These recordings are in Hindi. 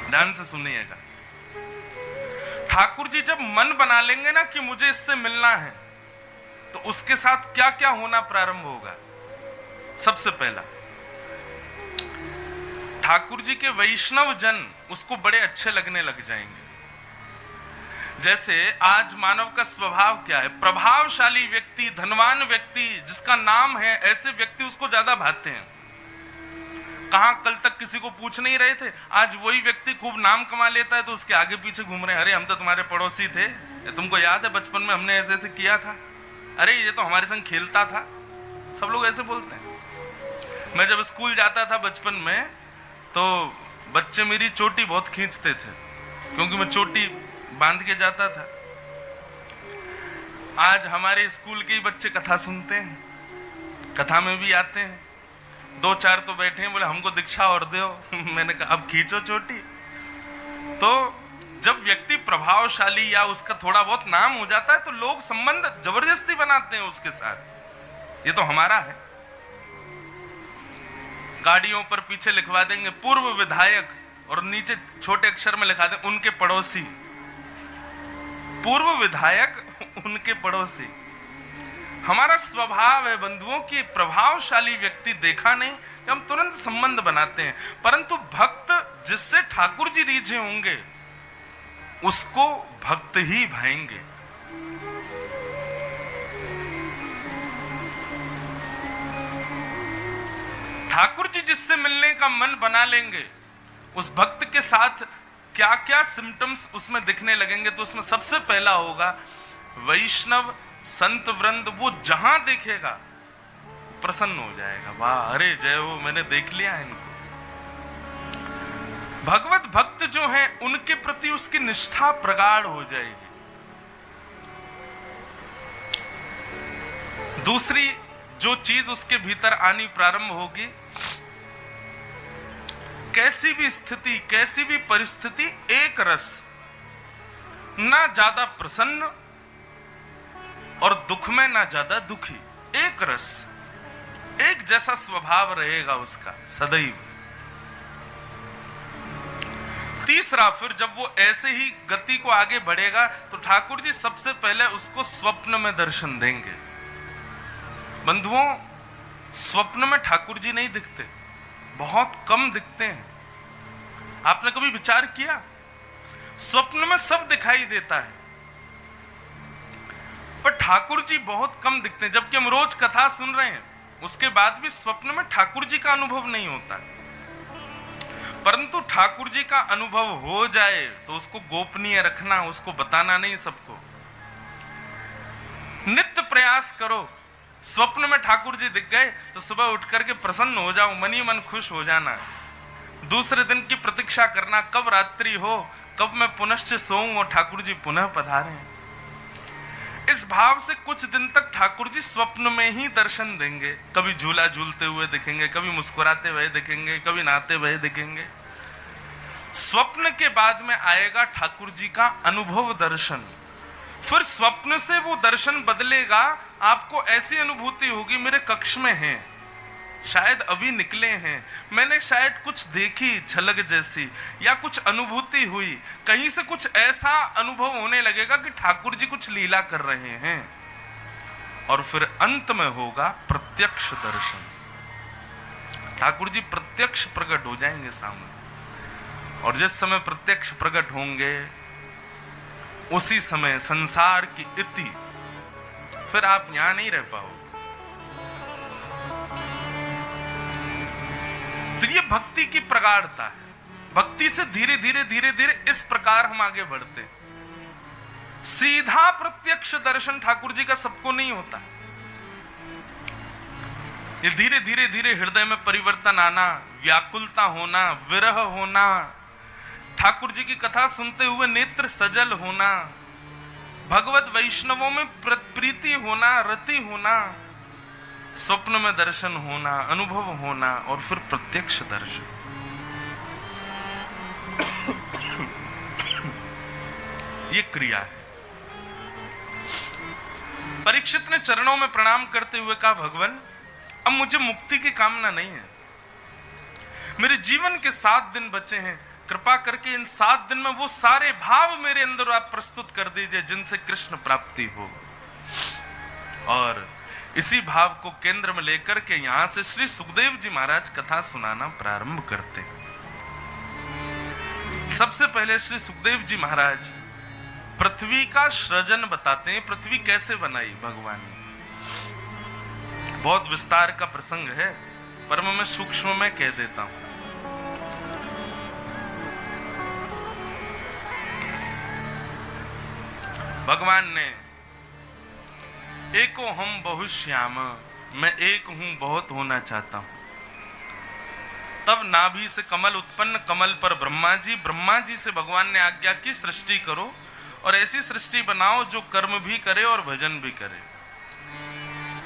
ध्यान से सुनिएगा। ठाकुर जी जब मन बना लेंगे ना कि मुझे इससे मिलना है, तो उसके साथ क्या क्या होना प्रारंभ होगा। सबसे पहला, ठाकुर जी के वैष्णव जन उसको बड़े अच्छे लगने लग जाएंगे। जैसे आज मानव का स्वभाव क्या है, प्रभावशाली व्यक्ति, धनवान व्यक्ति, जिसका नाम है, ऐसे व्यक्ति उसको ज्यादा भाते हैं। कहां कल तक किसी को पूछ नहीं रहे थे, आज वही व्यक्ति खूब नाम कमा लेता है तो उसके आगे पीछे घूम रहे हैं। अरे हम तो तुम्हारे पड़ोसी थे, तुमको याद है बचपन में हमने ऐसे ऐसे किया था, अरे ये तो हमारे संग खेलता था। सब लोग ऐसे बोलते हैं। मैं जब स्कूल जाता था बचपन में, तो बच्चे मेरी चोटी बहुत खींचते थे, क्योंकि मैं चोटी बांध के जाता था। आज हमारे स्कूल के ही बच्चे कथा सुनते हैं, कथा में भी आते हैं, 2-4 तो बैठे हैं, बोले हमको दीक्षा और दो। मैंने कहा अब खींचो चोटी। तो जब व्यक्ति प्रभावशाली या उसका थोड़ा बहुत नाम हो जाता है, तो लोग संबंध जबरदस्ती बनाते हैं उसके साथ, ये तो हमारा है। गाड़ियों पर पीछे लिखवा देंगे पूर्व विधायक, और नीचे छोटे अक्षर में लिखा दें उनके पड़ोसी। पूर्व विधायक, उनके पड़ोसी। हमारा स्वभाव है बंधुओं की, प्रभावशाली व्यक्ति देखा नहीं कि हम तुरंत संबंध बनाते हैं। परंतु भक्त जिससे ठाकुर जी रीझे होंगे, उसको भक्त ही भाएंगे। ठाकुर जी जिससे मिलने का मन बना लेंगे, उस भक्त के साथ क्या क्या सिम्टम्स उसमें दिखने लगेंगे। तो उसमें सबसे पहला होगा वैष्णव संत वृंद, वो जहां देखेगा प्रसन्न हो जाएगा। वाह, अरे जय हो, मैंने देख लिया इनको। भगवत भक्त जो हैं, उनके प्रति उसकी निष्ठा प्रगाढ़ हो जाएगी। दूसरी जो चीज उसके भीतर आनी प्रारंभ होगी, कैसी भी स्थिति, कैसी भी परिस्थिति, एक रस, ना ज्यादा प्रसन्न और दुख में ना ज्यादा दुखी, एक रस, एक जैसा स्वभाव रहेगा उसका सदैव। तीसरा, फिर जब वो ऐसे ही गति को आगे बढ़ेगा, तो ठाकुर जी सबसे पहले उसको स्वप्न में दर्शन देंगे। बंधुओं, स्वप्न में ठाकुर जी नहीं दिखते, बहुत कम दिखते हैं। आपने कभी विचार किया? स्वप्न में सब दिखाई देता है, पर ठाकुर जी बहुत कम दिखते हैं। जबकि हम रोज कथा सुन रहे हैं, उसके बाद भी स्वप्न में ठाकुर जी का अनुभव नहीं होता। परंतु ठाकुर जी का अनुभव हो जाए तो उसको गोपनीय रखना, उसको बताना नहीं सबको। नित्य प्रयास करो। स्वप्न में ठाकुर जी दिख गए तो सुबह उठ करके प्रसन्न हो जाओ, मन ही मन खुश हो जाना। दूसरे दिन की प्रतीक्षा करना, कब रात्रि हो, कब मैं पुनश्च सोऊं और ठाकुर जी पुनः पधारें। इस भाव से कुछ दिन तक ठाकुर जी स्वप्न में ही दर्शन देंगे। कभी झूला झूलते हुए दिखेंगे, कभी मुस्कुराते हुए दिखेंगे, कभी नहाते हुए दिखेंगे। स्वप्न के बाद में आएगा ठाकुर जी का अनुभव दर्शन। फिर स्वप्न से वो दर्शन बदलेगा, आपको ऐसी अनुभूति होगी मेरे कक्ष में हैं, शायद अभी निकले हैं, मैंने शायद कुछ देखी झलक जैसी, या कुछ अनुभूति हुई, कहीं से कुछ ऐसा अनुभव होने लगेगा कि ठाकुर जी कुछ लीला कर रहे हैं। और फिर अंत में होगा प्रत्यक्ष दर्शन। ठाकुर जी प्रत्यक्ष प्रकट हो जाएंगे सामने, और जिस समय प्रत्यक्ष प्रकट होंगे, उसी समय संसार की इति, फिर आप यहां नहीं रह पाओगे। तो ये भक्ति की प्रगाढ़ता है। भक्ति से धीरे धीरे धीरे धीरे इस प्रकार हम आगे बढ़ते हैं। सीधा प्रत्यक्ष दर्शन ठाकुर जी का सबको नहीं होता। ये धीरे धीरे धीरे हृदय में परिवर्तन आना, व्याकुलता होना, विरह होना, ठाकुर जी की कथा सुनते हुए नेत्र सजल होना, भगवत वैष्णवों में प्रीति होना, रति होना, स्वप्न में दर्शन होना, अनुभव होना, और फिर प्रत्यक्ष दर्शन। ये क्रिया है। परीक्षित ने चरणों में प्रणाम करते हुए कहा, भगवान अब मुझे मुक्ति की कामना नहीं है, मेरे जीवन के 7 दिन बचे हैं, कृपा करके इन 7 दिन में वो सारे भाव मेरे अंदर आप प्रस्तुत कर दीजिए जिनसे कृष्ण प्राप्ति हो। और इसी भाव को केंद्र में लेकर के यहां से श्री सुखदेव जी महाराज कथा सुनाना प्रारंभ करते हैं। सबसे पहले श्री सुखदेव जी महाराज पृथ्वी का सृजन बताते हैं। पृथ्वी कैसे बनाई भगवान ने, बहुत विस्तार का प्रसंग है, पर मैं सूक्ष्म में कह देता हूं। भगवान ने एको हम बहुश्याम, मैं एक हूं बहुत होना चाहता हूं। तब नाभि से कमल उत्पन्न, कमल पर ब्रह्मा जी से भगवान ने आज्ञा की सृष्टि करो और ऐसी सृष्टि बनाओ जो कर्म भी करे और भजन भी करे।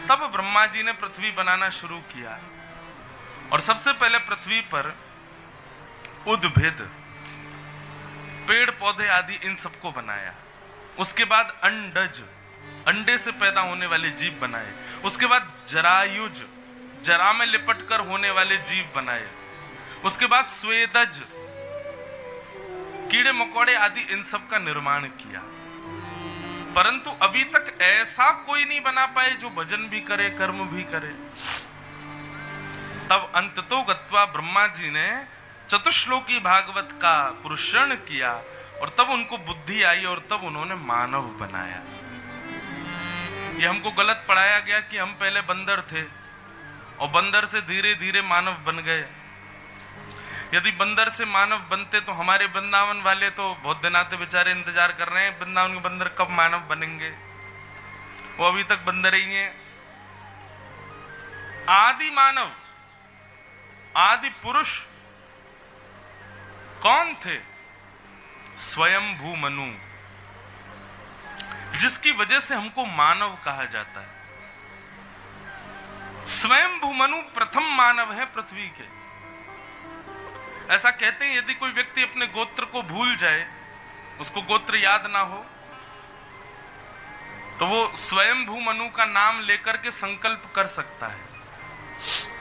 तब ब्रह्मा जी ने पृथ्वी बनाना शुरू किया और सबसे पहले पृथ्वी पर उद्भिद, पेड़ पौधे आदि इन सबको बनाया। उसके बाद अंडज, अंडे से पैदा होने वाले जीव बनाए। उसके बाद जरायुज, जरा में लिपट कर होने वाले जीव बनाए। उसके बाद स्वेदज, कीड़े मकोड़े आदि इन सब का निर्माण किया। परंतु अभी तक ऐसा कोई नहीं बना पाए जो भजन भी करे कर्म भी करे। तब अंततो गत्वा ब्रह्मा जी ने चतुश्लोकी भागवत का पुरुषण किया और तब उनको बुद्धि आई और तब उन्होंने मानव बनाया। ये हमको गलत पढ़ाया गया कि हम पहले बंदर थे और बंदर से धीरे धीरे मानव बन गए। यदि बंदर से मानव बनते तो हमारे वृंदावन वाले तो बहुत दिनाते बेचारे इंतजार कर रहे हैं वृंदावन के बंदर कब मानव बनेंगे, वो अभी तक बंदर ही हैं। आदि मानव, आदि पुरुष कौन थे? स्वयंभू मनु, जिसकी वजह से हमको मानव कहा जाता है। स्वयंभू मनु प्रथम मानव है पृथ्वी के। ऐसा कहते हैं यदि कोई व्यक्ति अपने गोत्र को भूल जाए, उसको गोत्र याद ना हो, तो वो स्वयंभू मनु का नाम लेकर के संकल्प कर सकता है।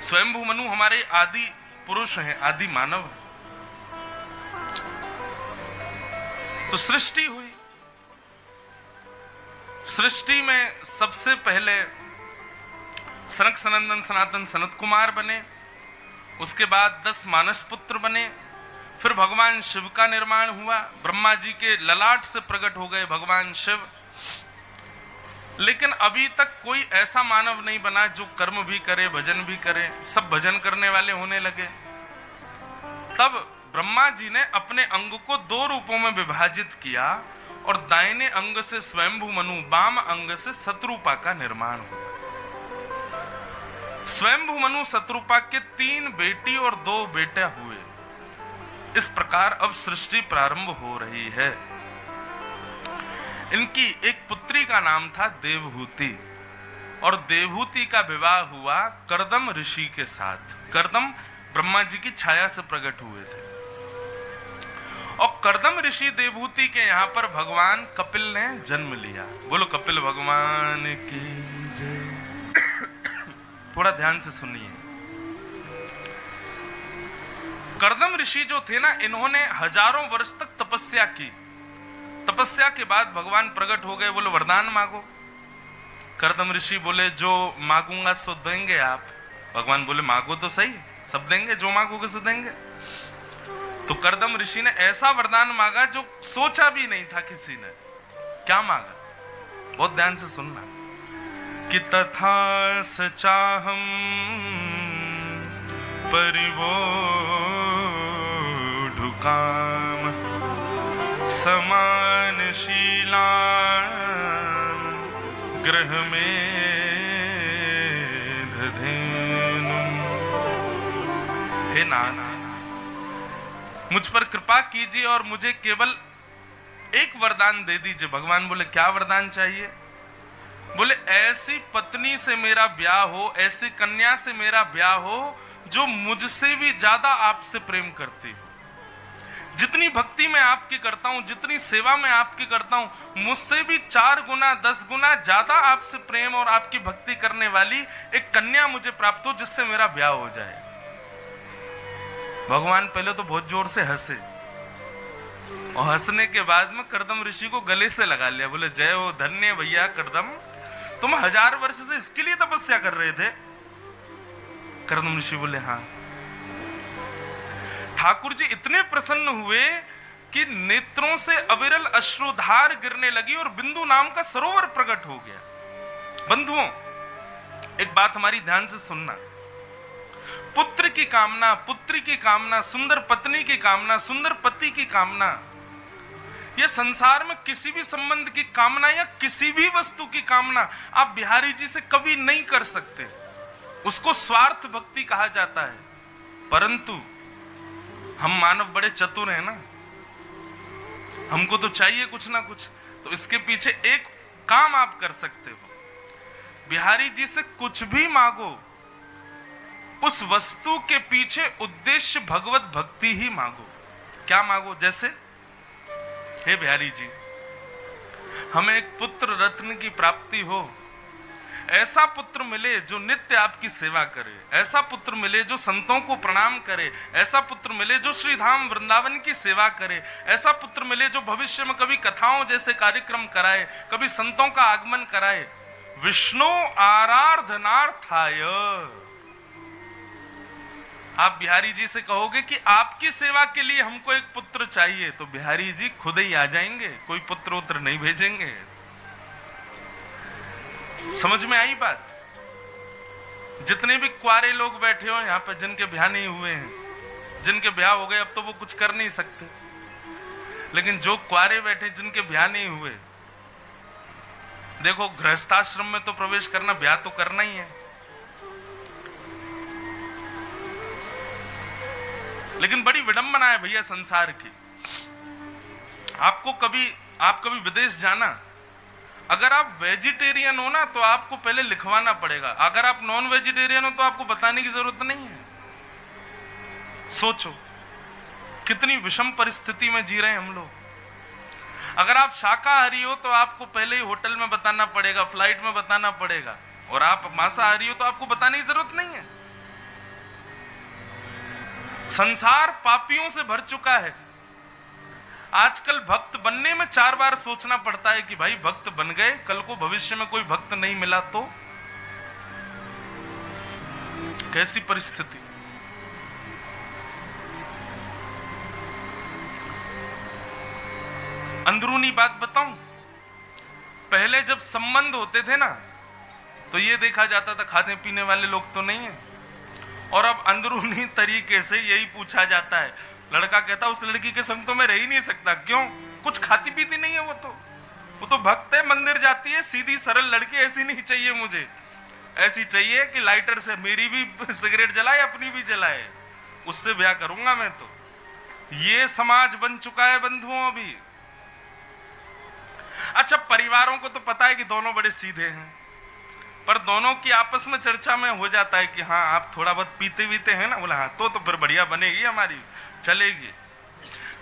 स्वयंभू मनु हमारे आदि पुरुष हैं, आदि मानव हैं। तो सृष्टि हुई। सृष्टि में सबसे पहले सनक सनंदन सनातन सनत कुमार बने। उसके बाद 10 मानस पुत्र बने। फिर भगवान शिव का निर्माण हुआ। ब्रह्मा जी के ललाट से प्रकट हो गए भगवान शिव। लेकिन अभी तक कोई ऐसा मानव नहीं बना जो कर्म भी करे भजन भी करे। सब भजन करने वाले होने लगे। तब ब्रह्मा जी ने अपने अंग को 2 रूपों में विभाजित किया और दाहिने अंग से स्वयंभू मनु, बाम अंग से शत्रुपा का निर्माण हुआ। स्वयंभू मनु शत्रुपा के 3 बेटी और 2 बेटे हुए। इस प्रकार अब सृष्टि प्रारंभ हो रही है। इनकी एक पुत्री का नाम था देवहूति और देवहूति का विवाह हुआ कर्दम ऋषि के साथ। कर्दम ब्रह्मा जी की छाया से प्रकट हुए थे और कर्दम ऋषि देवहूति के यहाँ पर भगवान कपिल ने जन्म लिया। बोलो कपिल भगवान की जय। थोड़ा ध्यान से सुनिए। कर्दम ऋषि जो थे ना, इन्होंने हजारों वर्ष तक तपस्या की। तपस्या के बाद भगवान प्रकट हो गए, बोले वरदान मांगो। कर्दम ऋषि बोले जो मांगूंगा सो देंगे आप। भगवान बोले मांगो तो सही, सब देंगे, जो मांगोगे सो देंगे। तो कर्दम ऋषि ने ऐसा वरदान मांगा जो सोचा भी नहीं था किसी ने। क्या मांगा? बहुत ध्यान से सुनना। कि तथा सचाहम परिवोढुकाम समानशीला ग्रह में दधेनु। हे नाथ, मुझ पर कृपा कीजिए और मुझे केवल एक वरदान दे दीजिए। भगवान बोले क्या वरदान चाहिए? बोले ऐसी पत्नी से मेरा ब्याह हो, ऐसी कन्या से मेरा ब्याह हो जो मुझसे भी ज्यादा आपसे प्रेम करती हो। जितनी भक्ति मैं आपकी करता हूं, जितनी सेवा मैं आपकी करता हूं, मुझसे भी 4 गुना 10 गुना ज्यादा आपसे प्रेम और आपकी भक्ति करने वाली एक कन्या मुझे प्राप्त हो जिससे मेरा ब्याह हो जाए। भगवान पहले तो बहुत जोर से हंसे, और हंसने के बाद में कर्दम ऋषि को गले से लगा लिया, बोले जय हो धन्य भैया कर्दम, तुम 1000 वर्ष से इसके लिए तपस्या कर रहे थे? कर्दम ऋषि बोले हाँ। ठाकुर जी इतने प्रसन्न हुए कि नेत्रों से अविरल अश्रुधार गिरने लगी और बिंदु नाम का सरोवर प्रकट हो गया। बंधुओं, एक बात हमारी ध्यान से सुनना। पुत्र की कामना, पुत्री की कामना, सुंदर पत्नी की कामना, सुंदर पति की कामना, यह संसार में किसी भी संबंध की कामना या किसी भी वस्तु की कामना आप बिहारी जी से कभी नहीं कर सकते। उसको स्वार्थ भक्ति कहा जाता है। परंतु हम मानव बड़े चतुर हैं ना, हमको तो चाहिए कुछ ना कुछ, तो इसके पीछे एक काम आप कर सकते हो, बिहारी जी से कुछ भी मांगो, उस वस्तु के पीछे उद्देश्य भगवत भक्ति ही मांगो। क्या मांगो? जैसे हे बिहारी जी, हमें एक पुत्र रत्न की प्राप्ति हो, ऐसा पुत्र मिले जो नित्य आपकी सेवा करे, ऐसा पुत्र मिले जो संतों को प्रणाम करे, ऐसा पुत्र मिले जो श्री धाम वृंदावन की सेवा करे, ऐसा पुत्र मिले जो भविष्य में कभी कथाओं जैसे कार्यक्रम कराए, कभी संतों का आगमन कराए। विष्णु आराधनार्थाय। आप बिहारी जी से कहोगे कि आपकी सेवा के लिए हमको एक पुत्र चाहिए, तो बिहारी जी खुद ही आ जाएंगे, कोई पुत्र उत्तर नहीं भेजेंगे। समझ में आई बात? जितने भी कुआरे लोग बैठे हो यहाँ पे, जिनके ब्याह नहीं हुए हैं, जिनके ब्याह हो गए अब तो वो कुछ कर नहीं सकते, लेकिन जो कुआरे बैठे जिनके ब्याह नहीं हुए, देखो गृहस्थाश्रम में तो प्रवेश करना, ब्याह तो करना ही है, लेकिन बड़ी विडंबना है भैया संसार की। आप कभी विदेश जाना, अगर आप वेजिटेरियन हो ना तो आपको पहले लिखवाना पड़ेगा, अगर आप नॉन वेजिटेरियन हो तो आपको बताने की जरूरत नहीं है। सोचो कितनी विषम परिस्थिति में जी रहे हैं हम लोग। अगर आप शाकाहारी हो तो आपको पहले ही होटल में बताना पड़ेगा, फ्लाइट में बताना पड़ेगा, और आप मांसाहारी हो तो आपको बताने की जरूरत नहीं है। संसार पापियों से भर चुका है। आजकल भक्त बनने में 4 बार सोचना पड़ता है कि भाई भक्त बन गए, कल को भविष्य में कोई भक्त नहीं मिला तो कैसी परिस्थिति। अंदरूनी बात बताऊं, पहले जब संबंध होते थे ना तो ये देखा जाता था खाने पीने वाले लोग तो नहीं है, और अब अंदरूनी तरीके से यही पूछा जाता है। लड़का कहता उस लड़की के संग तो मैं रह ही नहीं सकता। क्यों? कुछ खाती पीती नहीं है, वो तो भक्त है, मंदिर जाती है, सीधी सरल लड़की। ऐसी नहीं चाहिए मुझे, ऐसी चाहिए कि लाइटर से मेरी भी सिगरेट जलाए, अपनी भी जलाए, उससे ब्याह करूंगा मैं। तो ये समाज बन चुका है बंधुओं अभी। अच्छा, परिवारों को तो पता है कि दोनों बड़े सीधे हैं, पर दोनों की आपस में चर्चा में हो जाता है कि हाँ आप थोड़ा बहुत पीते वीते हैं ना, बोला हाँ तो फिर बढ़िया बनेगी, हमारी चलेगी।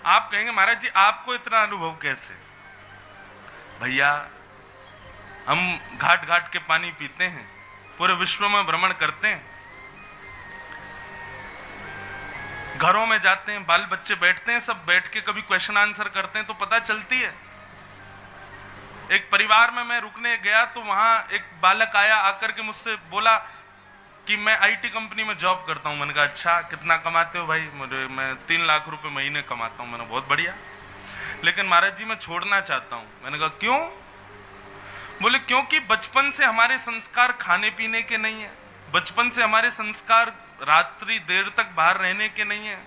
आप कहेंगे महाराज जी आपको इतना अनुभव कैसे? भैया हम घाट घाट के पानी पीते हैं, पूरे विश्व में भ्रमण करते हैं, घरों में जाते हैं, बाल बच्चे बैठते हैं, सब बैठ के कभी क्वेश्चन आंसर करते हैं तो पता चलती है। एक परिवार में मैं रुकने गया तो वहां एक बालक आया, आकर के मुझसे बोला कि मैं आईटी कंपनी में जॉब करता हूं। मैंने कहा अच्छा, कितना कमाते हो भाई? मैं 3 लाख रुपए महीने कमाता हूं। मैंने बहुत बढ़िया, लेकिन महाराज जी मैं छोड़ना चाहता हूं। मैंने कहा क्यों? बोले क्योंकि बचपन से हमारे संस्कार खाने पीने के नहीं है, बचपन से हमारे संस्कार रात्रि देर तक बाहर रहने के नहीं है,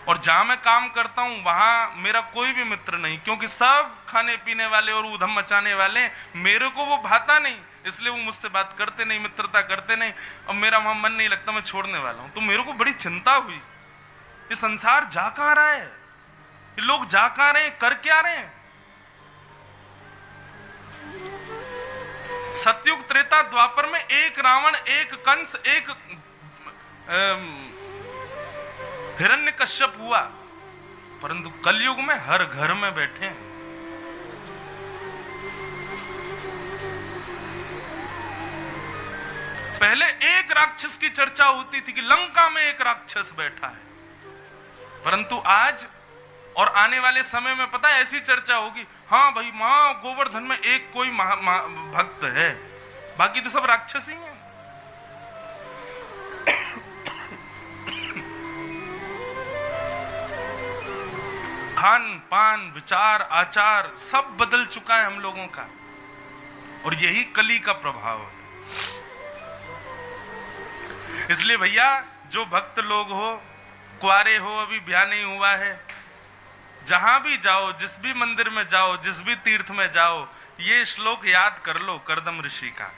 और जहां मैं काम करता हूं वहां मेरा कोई भी मित्र नहीं, क्योंकि सब खाने पीने वाले और ऊधम मचाने वाले। मेरे को वो भाता नहीं, इसलिए वो मुझसे बात करते नहीं, मित्रता करते नहीं, और मेरा वहां मन नहीं लगता, मैं छोड़ने वाला हूं। तो मेरे को बड़ी चिंता हुई, ये संसार जा कहां रहा है, ये लोग जा कहां रहे हैं, कर क्या रहे हैं? सतयुग त्रेता द्वापर में एक रावण, एक कंस, एक हिरण्यकश्यप हुआ, परंतु कलयुग में हर घर में बैठे हैं। पहले एक राक्षस की चर्चा होती थी कि लंका में एक राक्षस बैठा है, परंतु आज और आने वाले समय में पता है ऐसी चर्चा होगी, हाँ भाई मां गोवर्धन में एक कोई भक्त है, बाकी तो सब राक्षस ही हैं। खान पान विचार आचार सब बदल चुका है हम लोगों का, और यही कली का प्रभाव है। इसलिए भैया जो भक्त लोग हो, कुआरे हो, अभी ब्याह नहीं हुआ है, जहां भी जाओ, जिस भी मंदिर में जाओ, जिस भी तीर्थ में जाओ, ये श्लोक याद कर लो करदम ऋषि का।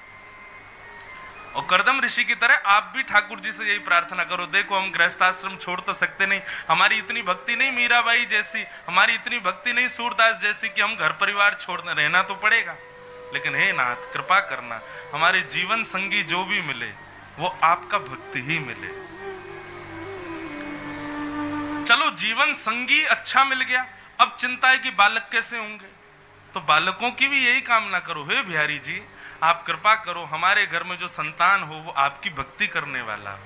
और करदम ऋषि की तरह आप भी ठाकुर जी से यही प्रार्थना करो, देखो हम गृहस्थाश्रम छोड़ तो सकते नहीं, हमारी इतनी भक्ति नहीं मीराबाई जैसी, हमारी इतनी भक्ति नहीं सूरदास जैसी कि हम घर परिवार छोड़ने, रहना तो पड़ेगा, लेकिन हे नाथ कृपा करना हमारे जीवन संगी जो भी मिले वो आपका भक्ति ही मिले। चलो जीवन संगी अच्छा मिल गया, अब चिंता है कि बालक कैसे होंगे, तो बालकों की भी यही कामना करो, हे बिहारी जी आप कृपा करो हमारे घर में जो संतान हो वो आपकी भक्ति करने वाला हो।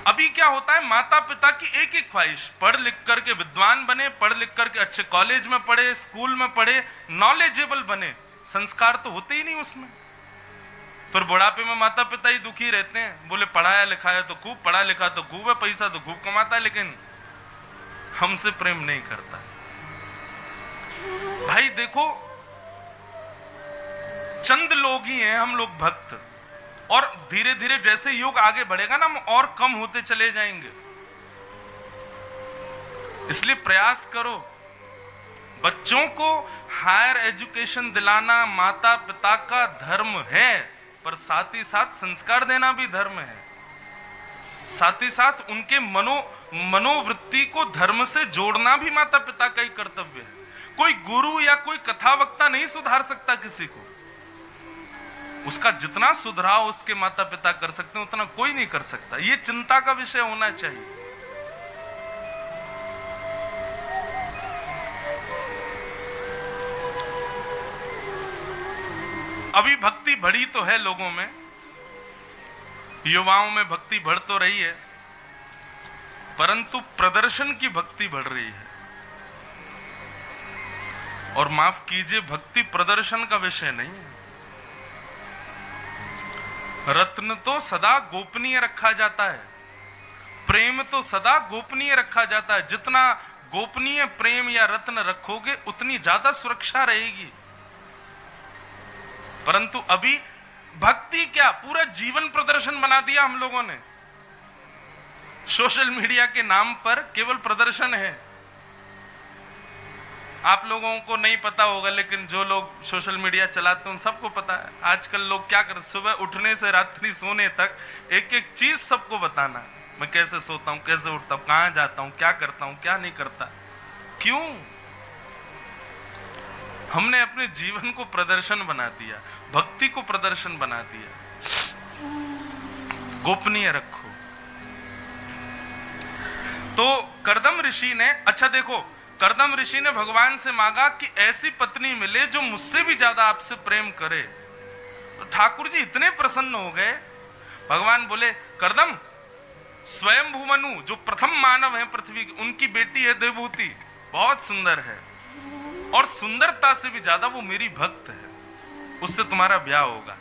अभी क्या होता है, माता पिता की एक एक ख्वाहिश, पढ़ लिख करके विद्वान बने, पढ़ लिख करके अच्छे कॉलेज में पढ़े, स्कूल में पढ़े, नॉलेजेबल बने, संस्कार तो होते ही नहीं उसमें। फिर बुढ़ापे में माता पिता ही दुखी रहते हैं, बोले पढ़ाया लिखाया तो खूब, पढ़ा लिखा तो खूब है, पैसा तो खूब कमाता है, लेकिन हमसे प्रेम नहीं करता। भाई देखो चंद लोग ही हैं हम लोग भक्त, और धीरे धीरे जैसे युग आगे बढ़ेगा ना हम और कम होते चले जाएंगे। इसलिए प्रयास करो, बच्चों को हायर एजुकेशन दिलाना माता पिता का धर्म है, पर साथ ही साथ संस्कार देना भी धर्म है, साथ ही साथ उनके मनोवृत्ति को धर्म से जोड़ना भी माता पिता का ही कर्तव्य है। कोई गुरु या कोई कथावक्ता नहीं सुधार सकता किसी को, उसका जितना सुधाराव उसके माता पिता कर सकते हैं उतना कोई नहीं कर सकता। ये चिंता का विषय होना चाहिए। अभी भक्ति बढ़ी तो है लोगों में, युवाओं में भक्ति बढ़ तो रही है, परंतु प्रदर्शन की भक्ति बढ़ रही है। और माफ कीजिए भक्ति प्रदर्शन का विषय नहीं है। रत्न तो सदा गोपनीय रखा जाता है, प्रेम तो सदा गोपनीय रखा जाता है। जितना गोपनीय प्रेम या रत्न रखोगे उतनी ज्यादा सुरक्षा रहेगी। परंतु अभी भक्ति क्या पूरा जीवन प्रदर्शन बना दिया हम लोगों ने। सोशल मीडिया के नाम पर केवल प्रदर्शन है। आप लोगों को नहीं पता होगा, लेकिन जो लोग सोशल मीडिया चलाते हैं उन सबको पता है आजकल लोग क्या करते, सुबह उठने से रात्रि सोने तक एक एक चीज सबको बताना। मैं कैसे सोता हूं, कैसे उठता हूं, कहां जाता हूं, क्या करता हूं, क्या नहीं करता। क्यों? हमने अपने जीवन को प्रदर्शन बना दिया, भक्ति को प्रदर्शन बना दिया। गोपनीय रखो। तो करदम ऋषि ने, अच्छा देखो, करदम ऋषि ने भगवान से मांगा कि ऐसी पत्नी मिले जो मुझसे भी ज्यादा आपसे प्रेम करे। तो ठाकुर जी इतने प्रसन्न हो गए। भगवान बोले, करदम स्वयं भूमनु जो प्रथम मानव है पृथ्वी की, उनकी बेटी है देवभूति, बहुत सुंदर है, और सुंदरता से भी ज्यादा वो मेरी भक्त है, उससे तुम्हारा ब्याह होगा,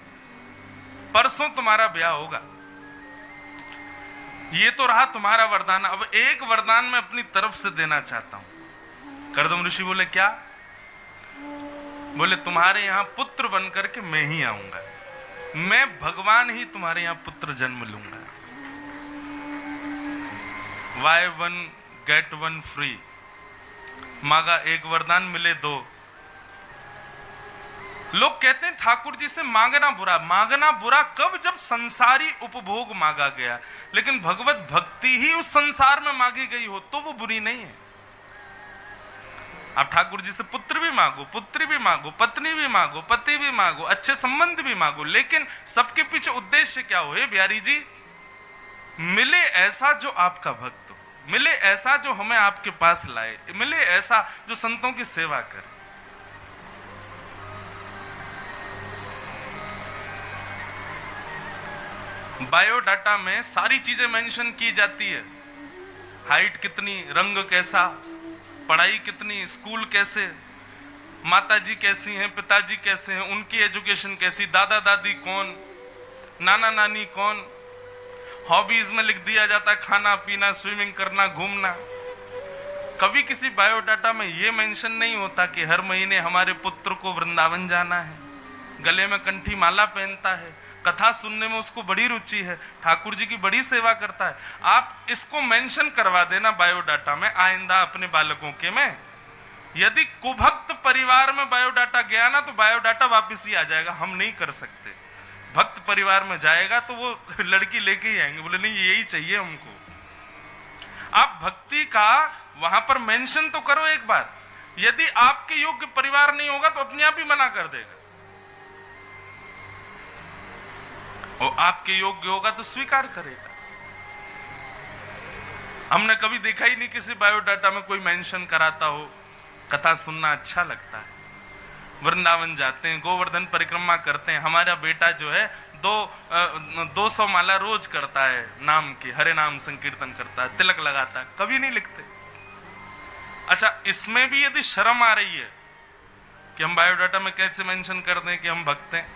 परसों तुम्हारा ब्याह होगा। ये तो रहा तुम्हारा वरदान। अब एक वरदान मैं अपनी तरफ से देना चाहता हूं। करदम ऋषि बोले, क्या? बोले, तुम्हारे यहां पुत्र बनकर के मैं ही आऊंगा, मैं भगवान ही तुम्हारे यहां पुत्र जन्म लूंगा। Buy one get one free। मांगा एक वरदान, मिले दो। लोग कहते हैं ठाकुर जी से मांगना बुरा। मांगना बुरा कब? जब संसारी उपभोग मांगा गया, लेकिन भगवत भक्ति ही उस संसार में मांगी गई हो तो वो बुरी नहीं है। आप ठाकुर जी से पुत्र भी मांगो, पुत्री भी मांगो, पत्नी भी मांगो, पति भी मांगो, अच्छे संबंध भी मांगो, लेकिन सबके पीछे उद्देश्य क्या हो? हे बिहारी जी, मिले ऐसा जो आपका भक्त हो, मिले ऐसा जो हमें आपके पास लाए, मिले ऐसा जो संतों की सेवा करे। बायोडाटा में सारी चीजें मेंशन की जाती है, हाइट कितनी, रंग कैसा, पढ़ाई कितनी, स्कूल कैसे, माताजी कैसी हैं, पिताजी कैसे हैं, उनकी एजुकेशन कैसी, दादा दादी कौन, नाना नानी कौन। हॉबीज में लिख दिया जाता है खाना पीना, स्विमिंग करना, घूमना। कभी किसी बायोडाटा में यह मेंशन नहीं होता कि हर महीने हमारे पुत्र को वृंदावन जाना है, गले में कंठी माला पहनता है, कथा सुनने में उसको बड़ी रुचि है, ठाकुर जी की बड़ी सेवा करता है। आप इसको मेंशन करवा देना बायोडाटा में आइंदा अपने बालकों के में। यदि कुभक्त परिवार में बायोडाटा गया ना तो बायोडाटा वापस ही आ जाएगा, हम नहीं कर सकते। भक्त परिवार में जाएगा तो वो लड़की लेके ही आएंगे, बोले नहीं यही चाहिए हमको। आप भक्ति का वहां पर मेंशन तो करो एक बार। यदि आपके योग्य परिवार नहीं होगा तो अपने आप ही मना कर देगा, और आपके योग्य होगा तो स्वीकार करेगा। हमने कभी देखा ही नहीं किसी बायोडाटा में कोई मेंशन कराता हो। कथा सुनना अच्छा लगता है, वृंदावन जाते हैं, गोवर्धन परिक्रमा करते हैं। हमारा बेटा जो है 200 माला रोज करता है, नाम की हरे नाम संकीर्तन करता है, तिलक लगाता है, कभी नहीं लिखते। अच्छा, इसमें भी यदि शर्म आ रही है कि हम बायोडाटा में कैसे मेंशन कर दें कि हम भक्त हैं,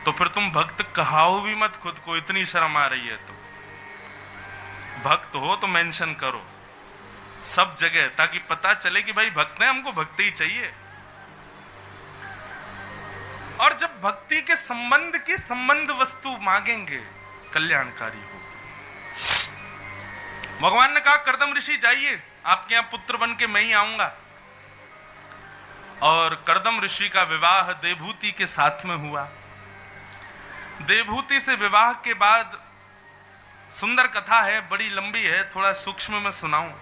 तो फिर तुम भक्त कहाओ भी मत खुद को, इतनी शर्म आ रही है तो। भक्त हो तो मेंशन करो सब जगह, ताकि पता चले कि भाई भक्त हैं, हमको भक्ति ही चाहिए। और जब भक्ति के संबंध की संबंध वस्तु मांगेंगे, कल्याणकारी हो। भगवान ने कहा कर्दम ऋषि जाइए, आपके यहां पुत्र बन के मैं ही आऊंगा। और कर्दम ऋषि का विवाह देवहूति के साथ में हुआ। देवहूति से विवाह के बाद सुंदर कथा है, बड़ी लंबी है, थोड़ा सूक्ष्म में सुनाऊं।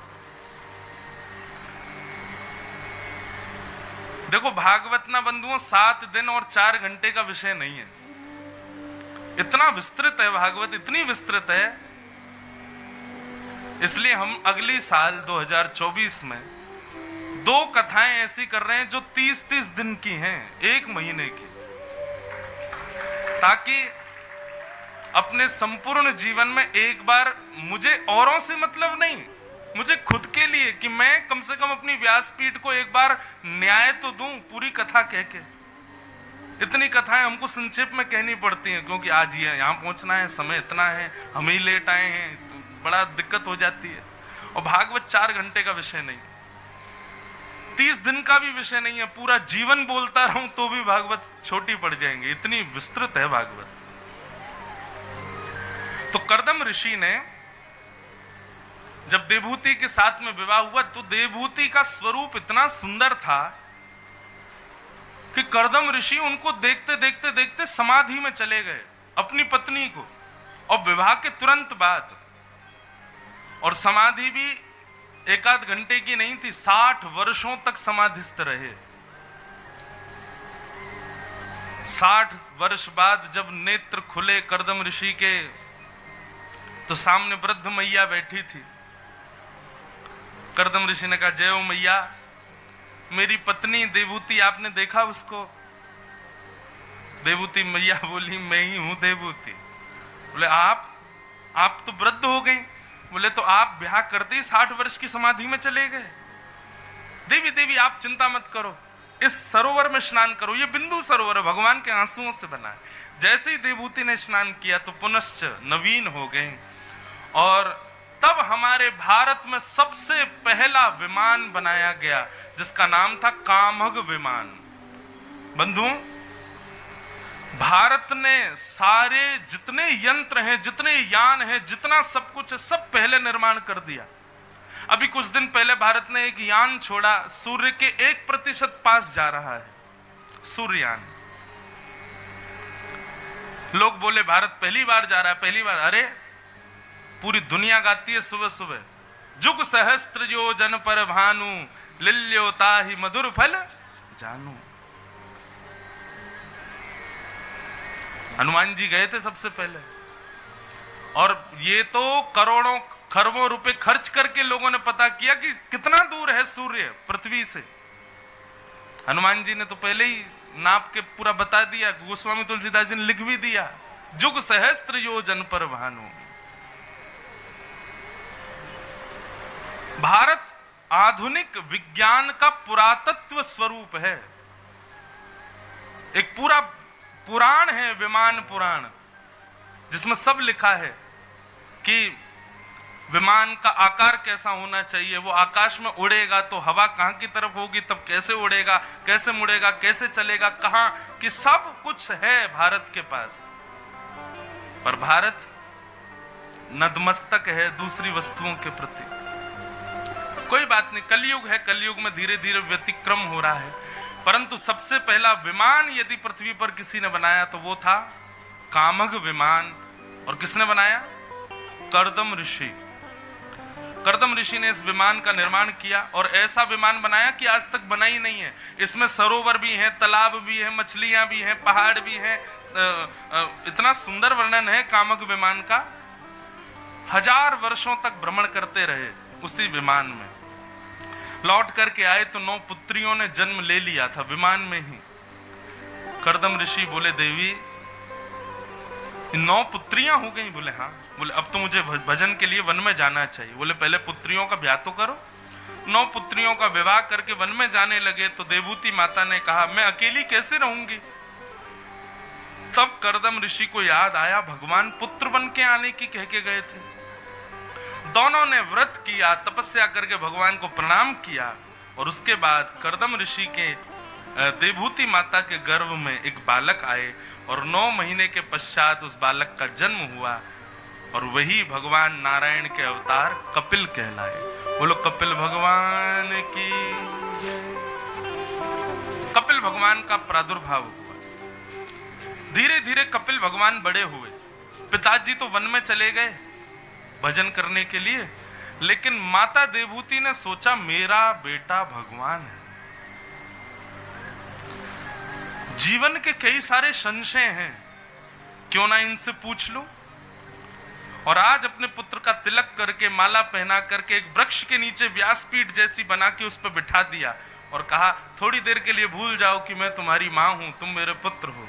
देखो, भागवत ना बंधुओं 7 दिन और 4 घंटे का विषय नहीं है, इतना विस्तृत है भागवत, इतनी विस्तृत है। इसलिए हम अगली साल 2024 में 2 कथाएं ऐसी कर रहे हैं जो 30-30 दिन की हैं, 1 महीने की, ताकि अपने संपूर्ण जीवन में एक बार, मुझे औरों से मतलब नहीं, मुझे खुद के लिए, कि मैं कम से कम अपनी व्यासपीठ को एक बार न्याय तो दूं पूरी कथा कह के। इतनी कथाएं हमको संक्षेप में कहनी पड़ती हैं, क्योंकि आज ये यहां पहुंचना है, समय इतना है, हम ही लेट आए हैं, तो बड़ा दिक्कत हो जाती है। और भागवत 4 घंटे का विषय नहीं, 30 दिन का भी विषय नहीं है, पूरा जीवन बोलता रहूं तो भी भागवत छोटी पड़ जाएंगे, इतनी विस्तृत है भागवत। तो कर्दम ऋषि ने जब देवहूति के साथ में विवाह हुआ, तो देवहूति का स्वरूप इतना सुंदर था कि कर्दम ऋषि उनको देखते देखते देखते समाधि में चले गए, अपनी पत्नी को, और विवाह के तुरंत बाद। और समाधि भी 1-8 घंटे की नहीं थी, 60 वर्षों तक समाधिस्थ रहे। 60 वर्ष बाद जब नेत्र खुले कर्दम ऋषि के, तो सामने वृद्ध मैया बैठी थी। कर्दम ऋषि ने कहा, जय हो मैया, मेरी पत्नी देवहूति, आपने देखा उसको? देवहूति मैया बोली, मैं ही हूं देवहूति। बोले आप तो वृद्ध हो गई। बोले तो आप ब्याह करते ही 60 वर्ष की समाधि में चले गए। देवी आप चिंता मत करो, इस सरोवर में स्नान करो, ये बिंदु सरोवर है, भगवान के आंसुओं से बना है। जैसे ही देवहूति ने स्नान किया तो पुनश्च नवीन हो गए। और तब हमारे भारत में सबसे पहला विमान बनाया गया, जिसका नाम था कामग विमान। बंधुओं, भारत ने सारे जितने यंत्र हैं, जितने यान हैं, जितना सब कुछ है, सब पहले निर्माण कर दिया। अभी कुछ दिन पहले भारत ने एक यान छोड़ा, सूर्य के 1% पास जा रहा है, सूर्ययान। लोग बोले भारत पहली बार जा रहा है, पहली बार। अरे पूरी दुनिया गाती है सुबह सुबह, जुग सहस्त्र योजन पर भानु, लिल्योता ही मधुर फल जानू। हनुमान जी गए थे सबसे पहले, और ये तो करोड़ों खरबों रुपए खर्च करके लोगों ने पता किया कि कितना दूर है सूर्य पृथ्वी से। हनुमान जी ने तो पहले ही नाप के पूरा बता दिया, गोस्वामी तुलसीदास जी ने लिख भी दिया, जुग सहस्त्र योजन पर भानु। भारत आधुनिक विज्ञान का पुरातत्व स्वरूप है। एक पूरा पुराण है, विमान पुराण, जिसमें सब लिखा है कि विमान का आकार कैसा होना चाहिए, वो आकाश में उड़ेगा तो हवा कहां की तरफ होगी, तब कैसे उड़ेगा, कैसे मुड़ेगा, कैसे चलेगा, कहां, कि सब कुछ है भारत के पास। पर भारत नतमस्तक है दूसरी वस्तुओं के प्रति। कोई बात नहीं, कलयुग है, कलयुग में धीरे धीरे व्यतिक्रम हो रहा है। परंतु सबसे पहला विमान यदि पृथ्वी पर किसी ने बनाया तो वो था कामग विमान। और किसने बनाया? कर्दम ऋषि। कर्दम ऋषि ने इस विमान का निर्माण किया और ऐसा विमान बनाया कि आज तक बना ही नहीं है। इसमें सरोवर भी हैं, तालाब भी हैं, मछलियां भी हैं, पहाड़ भी हैं। इतना सुंदर वर्णन है कामग विमान का। 1000 वर्षों तक भ्रमण करते रहे उसी विमान में। लौट करके आए तो 9 पुत्रियों ने जन्म ले लिया था विमान में ही। कर्दम ऋषि बोले, देवी 9 पुत्रियां हो गई? बोले हाँ। बोले अब तो मुझे भजन के लिए वन में जाना चाहिए। बोले पहले पुत्रियों का ब्याह तो करो। 9 पुत्रियों का विवाह करके वन में जाने लगे तो देवहूति माता ने कहा, मैं अकेली कैसे रहूंगी? तब कर्दम ऋषि को याद आया, भगवान पुत्र बन के आने की कह के गए थे। दोनों ने व्रत किया, तपस्या करके भगवान को प्रणाम किया और उसके बाद कर्दम ऋषि के देवहूति माता के गर्भ में एक बालक आए और 9 महीने के पश्चात उस बालक का जन्म हुआ और वही भगवान नारायण के अवतार कपिल कहलाए। बोलो कपिल भगवान की जय। कपिल भगवान का प्रादुर्भाव हुआ। धीरे धीरे कपिल भगवान बड़े हुए। पिताजी तो वन में चले गए भजन करने के लिए, लेकिन माता देवहूति ने सोचा मेरा बेटा भगवान है। जीवन के कई सारे संशय हैं, क्यों ना इनसे पूछ लूं। और आज अपने पुत्र का तिलक करके, माला पहना करके एक वृक्ष के नीचे व्यासपीठ जैसी बना के उस पर बिठा दिया और कहा, थोड़ी देर के लिए भूल जाओ कि मैं तुम्हारी मां हूं, तुम मेरे पुत्र हो।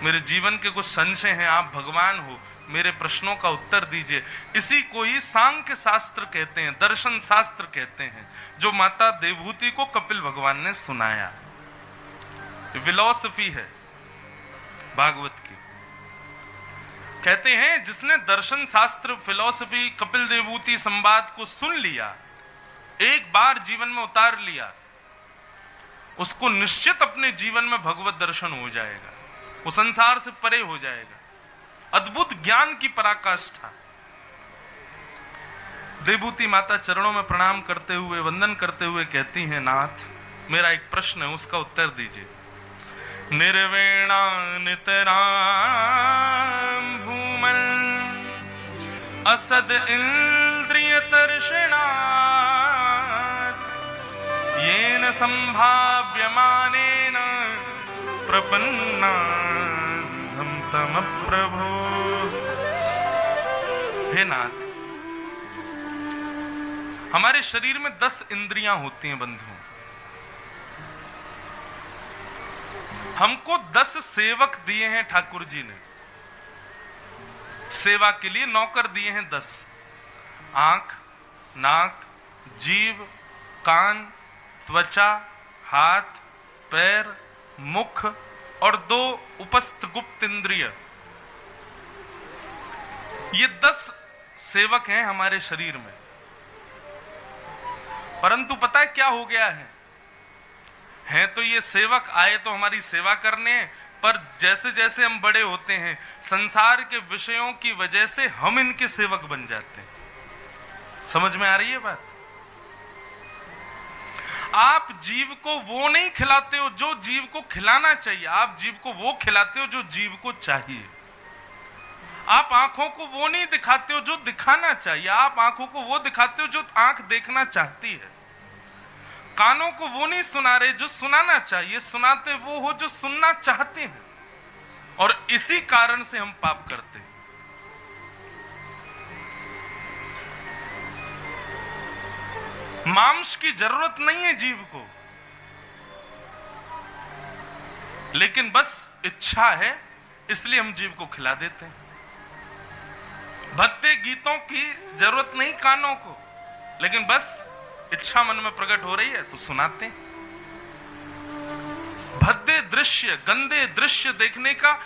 मेरे जीवन के कुछ संशय हैं, आप भगवान हो, मेरे प्रश्नों का उत्तर दीजिए। इसी को ही सांख्य शास्त्र कहते हैं, दर्शन शास्त्र कहते हैं, जो माता देवहूति को कपिल भगवान ने सुनाया। फिलॉसफी है भागवत की। कहते हैं जिसने दर्शन शास्त्र, फिलॉसफी, कपिल देवहूति संवाद को सुन लिया, एक बार जीवन में उतार लिया, उसको निश्चित अपने जीवन में भगवत दर्शन हो जाएगा, वो संसार से परे हो जाएगा। अद्भुत ज्ञान की पराकाष्ठा। देवहूति माता चरणों में प्रणाम करते हुए, वंदन करते हुए कहती हैं, नाथ मेरा एक प्रश्न है, उसका उत्तर दीजिए। निर्वेणा नितराम भूमन असद इंद्रिय तर्षणात् येन संभाव्यमानेन प्रपन्ना हम तम प्रभो। हे नाथ, हमारे शरीर में 10 इंद्रियां होती हैं बंधु। हमको 10 सेवक दिए हैं ठाकुर जी ने, सेवा के लिए नौकर दिए हैं 10। आंख, नाक, जीभ, कान, त्वचा, हाथ, पैर, मुख और 2 उपस्थ गुप्त इंद्रिय। ये 10 सेवक हैं हमारे शरीर में। परंतु पता है क्या हो गया है तो ये सेवक आए तो हमारी सेवा करने, पर जैसे जैसे हम बड़े होते हैं संसार के विषयों की वजह से हम इनके सेवक बन जाते हैं। समझ में आ रही है बात? आप जीव को वो नहीं खिलाते हो जो जीव को खिलाना चाहिए, आप जीव को वो खिलाते हो जो जीव को चाहिए। आप आंखों को वो नहीं दिखाते हो जो दिखाना चाहिए, आप आंखों को वो दिखाते हो जो आंख देखना चाहती है। कानों को वो नहीं सुना रहे जो सुनाना चाहिए, सुनाते वो हो जो सुनना चाहते हैं। और इसी कारण से हम पाप करते हैं। मांस की जरूरत नहीं है जीव को, लेकिन बस इच्छा है इसलिए हम जीव को खिला देते हैं। भक्ति गीतों की जरूरत नहीं कानों को, लेकिन बस इच्छा मन में प्रकट हो रही है तो सुनाते हैं। भद्दे दृश्य, गंदे दृश्य देखने का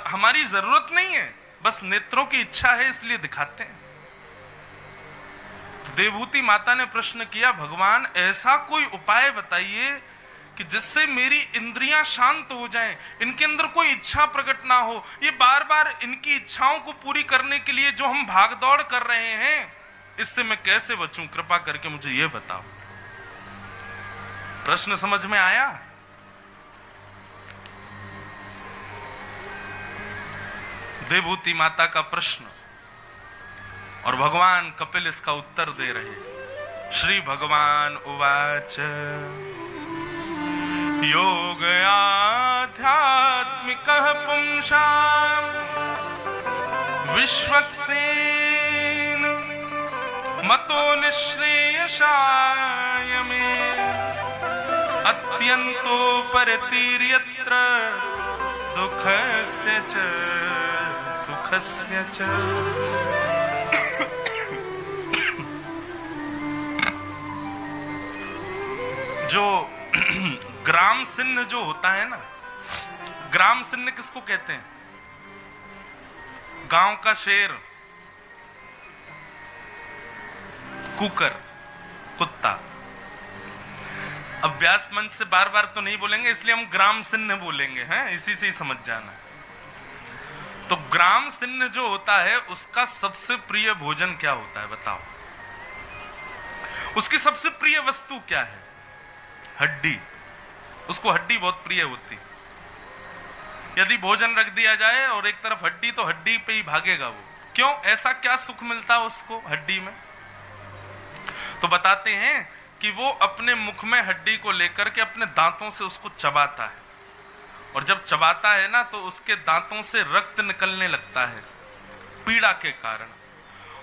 हमारी जरूरत नहीं है, बस नेत्रों की इच्छा है इसलिए दिखाते हैं। तो देवहूति माता ने प्रश्न किया, भगवान ऐसा कोई उपाय बताइए कि जिससे मेरी इंद्रियां शांत हो जाएं, इनके अंदर कोई इच्छा प्रकट ना हो। ये बार बार इनकी इच्छाओं को पूरी करने के लिए जो हम भागदौड़ कर रहे हैं, इससे मैं कैसे बचूं? कृपा करके मुझे यह बताओ। प्रश्न समझ में आया? देवहूति माता का प्रश्न और भगवान कपिल इसका उत्तर दे रहे। श्री भगवान उवाच योग आध्यात्मिकः पुंसाम् विश्वक्सेन मतो निःश्रेयसाय मे अत्यन्तो परतीर्यत्र दुःखस्य च सुखस्य च। जो ग्राम सिन्न जो होता है ना, ग्राम सिन्न किसको कहते हैं? गांव का शेर, कुकर, कुत्ता। अब व्यास मंच से बार बार तो नहीं बोलेंगे, इसलिए हम ग्राम सिन्न बोलेंगे, हैं? इसी से ही समझ जाना। तो ग्राम सिन्न जो होता है उसका सबसे प्रिय भोजन क्या होता है बताओ? उसकी सबसे प्रिय वस्तु क्या है? हड्डी। उसको हड्डी बहुत प्रिय होती। यदि भोजन रख दिया जाए और एक तरफ हड्डी, तो हड्डी पे ही भागेगा वो। क्यों? ऐसा क्या सुख मिलता है उसको हड्डी में? तो बताते हैं कि वो अपने मुख में हड्डी को लेकर के अपने दांतों से उसको चबाता है, और जब चबाता है ना तो उसके दांतों से रक्त निकलने लगता है पीड़ा के कारण।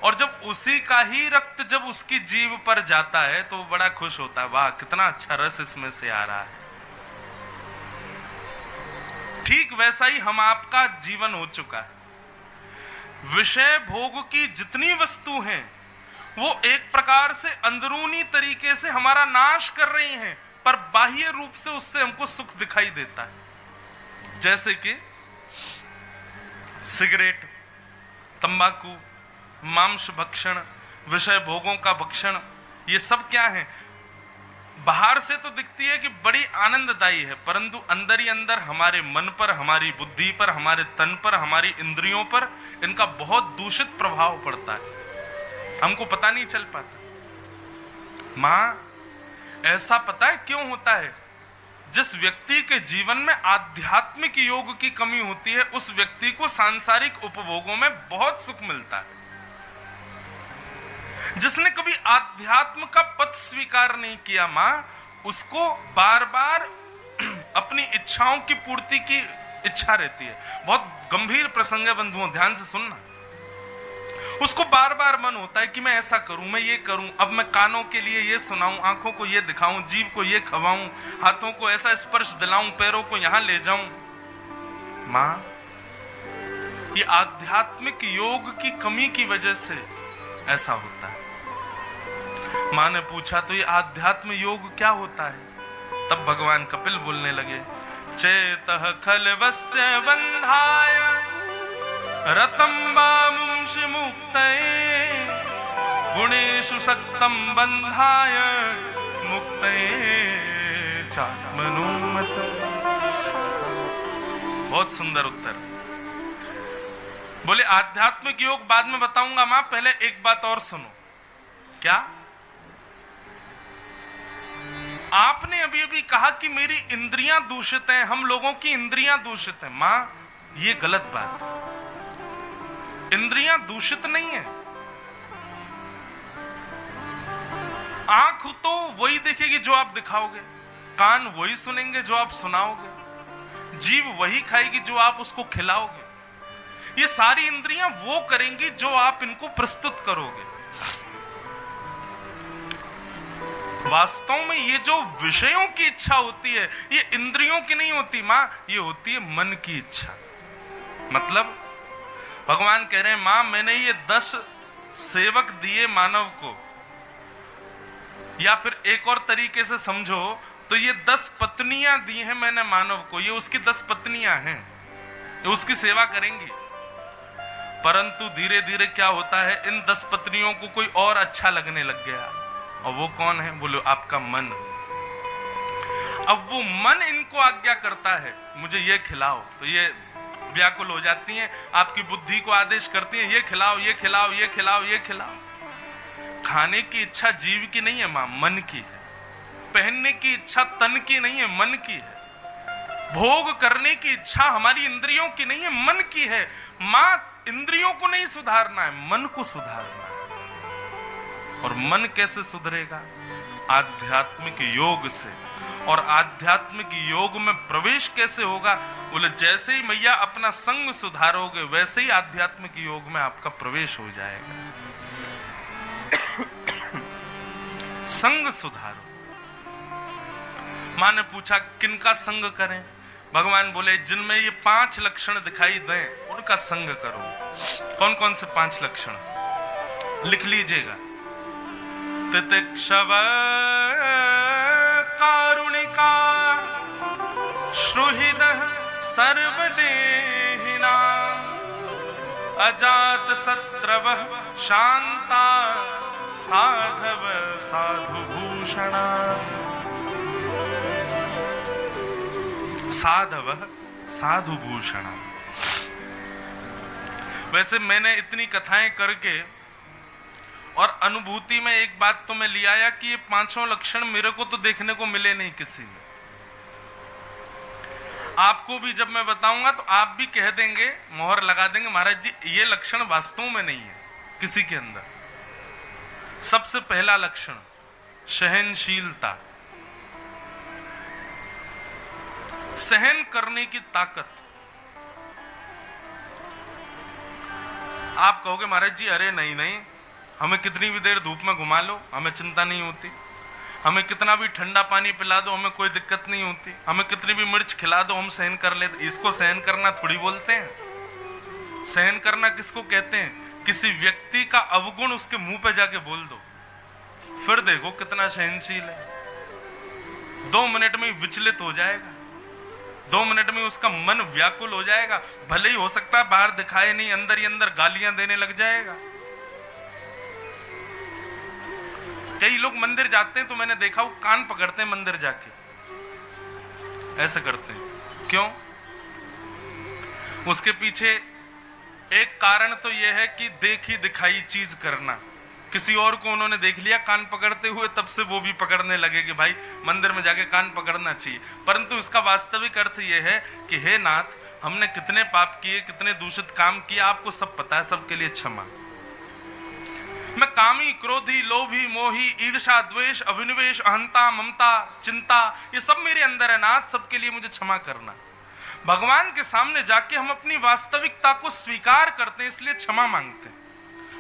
और जब उसी का ही रक्त जब उसकी जीभ पर जाता है तो बड़ा खुश होता है, वाह कितना अच्छा रस इसमें से आ रहा है। ठीक वैसा ही हम आपका जीवन हो चुका है। विषय भोग की जितनी वस्तु हैं वो एक प्रकार से अंदरूनी तरीके से हमारा नाश कर रही हैं, पर बाह्य रूप से उससे हमको सुख दिखाई देता है। जैसे कि सिगरेट, तंबाकू, मांस भक्षण, विषय भोगों का भक्षण, ये सब क्या है? बाहर से तो दिखती है कि बड़ी आनंददायी है, परंतु अंदर ही अंदर हमारे मन पर, हमारी बुद्धि पर, हमारे तन पर, हमारी इंद्रियों पर इनका बहुत दूषित प्रभाव पड़ता है। हमको पता नहीं चल पाता। मां, ऐसा पता है क्यों होता है? जिस व्यक्ति के जीवन में आध्यात्मिक योग की कमी होती है, उस व्यक्ति को सांसारिक उपभोगों में बहुत सुख मिलता है। जिसने कभी आध्यात्म का पथ स्वीकार नहीं किया मां, उसको बार बार अपनी इच्छाओं की पूर्ति की इच्छा रहती है। बहुत गंभीर प्रसंग है बंधुओं, ध्यान से सुनना। उसको बार बार मन होता है कि मैं ऐसा करूं, मैं ये करूं, अब मैं कानों के लिए ये सुनाऊं, आंखों को ये दिखाऊं, जीभ को ये खवाऊं, हाथों को ऐसा स्पर्श दिलाऊं, पैरों को यहां ले जाऊं। मां, ये आध्यात्मिक योग की कमी की वजह से ऐसा होता है। मां ने पूछा, तो ये आध्यात्म योग क्या होता है? तब भगवान कपिल बोलने लगे, चेतः खलवस्य बंधाय रतम्बामुंषि मुक्तये गुणेषु सक्तं बंधाय मुक्तये चात्मनोमत। बहुत सुंदर उत्तर। बोले आध्यात्मिक योग बाद में बताऊंगा मां, पहले एक बात और सुनो। क्या? आपने अभी अभी कहा कि मेरी इंद्रियां दूषित हैं, हम लोगों की इंद्रियां दूषित हैं। मां, ये गलत बात है। इंद्रियां दूषित नहीं है। आंख तो वही देखेगी जो आप दिखाओगे, कान वही सुनेंगे जो आप सुनाओगे, जीभ वही खाएगी जो आप उसको खिलाओगे। ये सारी इंद्रियां वो करेंगी जो आप इनको प्रस्तुत करोगे। वास्तव में ये जो विषयों की इच्छा होती है, ये इंद्रियों की नहीं होती मां, ये होती है मन की इच्छा। मतलब भगवान कह रहे हैं, मां मैंने ये 10 सेवक दिए मानव को, या फिर एक और तरीके से समझो तो ये 10 पत्नियां दी हैं मैंने मानव को, ये उसकी 10 पत्नियां हैं, ये उसकी सेवा करेंगी। परंतु धीरे धीरे क्या होता है, इन 10 पत्नियों को कोई और अच्छा लगने लग गया। और वो कौन है? बोलो आपका मन। अब वो मन इनको आज्ञा करता है मुझे ये खिलाओ, तो ये व्याकुल हो जाती हैं, आपकी बुद्धि को आदेश करती हैं ये खिलाओ, ये खिलाओ, ये खिलाओ, ये खिलाओ। खाने की इच्छा जीव की नहीं है मां, मन की है। पहनने की इच्छा तन की नहीं है, मन की है। भोग करने की इच्छा हमारी इंद्रियों की नहीं है, मन की है। मां इंद्रियों को नहीं सुधारना है, मन को सुधारना है। और मन कैसे सुधरेगा? आध्यात्मिक योग से। और आध्यात्मिक योग में प्रवेश कैसे होगा? बोले जैसे ही मैया अपना संग सुधारोगे वैसे ही आध्यात्मिक योग में आपका प्रवेश हो जाएगा। संग सुधारो। मां ने पूछा किनका संग करें? भगवान बोले जिनमें ये 5 लक्षण दिखाई दें उनका संग करो। कौन कौन से 5 लक्षण? लिख लीजिएगा। तितिक्षव कारुणिका श्रुहृदः सर्वदेहिना अजात शत्रवः शांता साधव साधुभूषणा। साधव साधुभूषणा। वैसे मैंने इतनी कथाएं करके और अनुभूति में एक बात तो मैं ले आया कि ये 5 लक्षण मेरे को तो देखने को मिले नहीं किसी में। आपको भी जब मैं बताऊंगा तो आप भी कह देंगे, मोहर लगा देंगे, महाराज जी ये लक्षण वास्तव में नहीं है किसी के अंदर। सबसे पहला लक्षण सहनशीलता, सहन करने की ताकत। आप कहोगे महाराज जी अरे नहीं नहीं, हमें कितनी भी देर धूप में घुमा लो हमें चिंता नहीं होती, हमें कितना भी ठंडा पानी पिला दो हमें कोई दिक्कत नहीं होती, हमें कितनी भी मिर्च खिला दो हम सहन कर लेते। इसको सहन करना थोड़ी बोलते हैं। सहन करना किसको कहते हैं? किसी व्यक्ति का अवगुण उसके मुंह पे जाके बोल दो, फिर देखो कितना सहनशील है। 2 मिनट में विचलित हो जाएगा, 2 मिनट में उसका मन व्याकुल हो जाएगा। भले ही हो सकता है बाहर दिखाए नहीं, अंदर ही अंदर गालियां देने लग जाएगा। कई लोग मंदिर जाते हैं तो मैंने देखा वो कान पकड़ते हैं मंदिर जाके, ऐसे करते हैं। क्यों? उसके पीछे एक कारण तो यह है कि देखी दिखाई चीज करना। किसी और को उन्होंने देख लिया कान पकड़ते हुए, तब से वो भी पकड़ने लगे कि भाई मंदिर में जाके कान पकड़ना चाहिए। परंतु इसका वास्तविक अर्थ यह है कि हे नाथ, हमने कितने पाप किए, कितने दूषित काम किए, आपको सब पता है, सबके लिए क्षमा। मैं कामी, क्रोधी, लोभी, मोही, ईर्षा, द्वेष, अभिनिवेश, अहंता, ममता, चिंता, ये सब मेरे अंदर है नाथ, सबके लिए मुझे क्षमा करना। भगवान के सामने जाके हम अपनी वास्तविकता को स्वीकार करते हैं, इसलिए क्षमा मांगते हैं।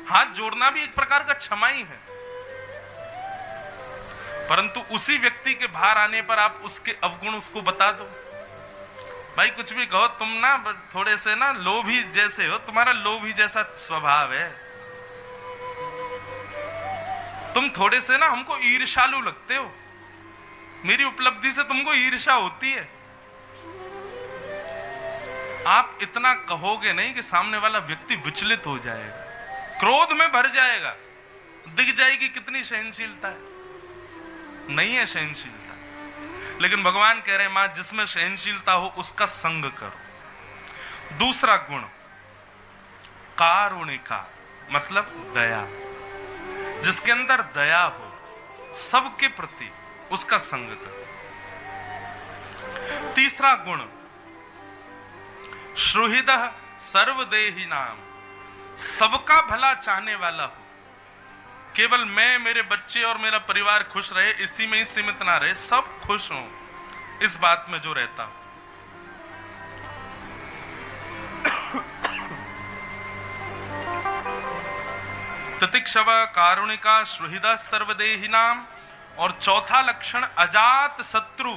हाथ जोड़ना भी एक प्रकार का क्षमा ही है। परंतु उसी व्यक्ति के बाहर आने पर आप उसके अवगुण उसको बता दो। भाई कुछ भी कहो, तुम ना थोड़े से ना लोभी जैसे हो, तुम्हारा लोभी जैसा स्वभाव है, तुम थोड़े से ना हमको ईर्ष्यालु लगते हो, मेरी उपलब्धि से तुमको ईर्ष्या होती है। आप इतना कहोगे नहीं कि सामने वाला व्यक्ति विचलित हो जाएगा, क्रोध में भर जाएगा, दिख जाएगी कितनी सहनशीलता है। नहीं है सहनशीलता। लेकिन भगवान कह रहे हैं मां जिसमें सहनशीलता हो उसका संग करो। दूसरा गुण कारुणिका, मतलब दया। जिसके अंदर दया हो सबके प्रति, उसका संग करो। तीसरा गुण श्रुहृदः सर्वदेहिनाम, सबका भला चाहने वाला हो। केवल मैं, मेरे बच्चे और मेरा परिवार खुश रहे इसी में ही सीमित ना रहे, सब खुश हों, इस बात में जो रहता हो। तितिक्षव कारुणिका श्रुहृदः सर्वदेहिनाम। और चौथा लक्षण अजात शत्रु,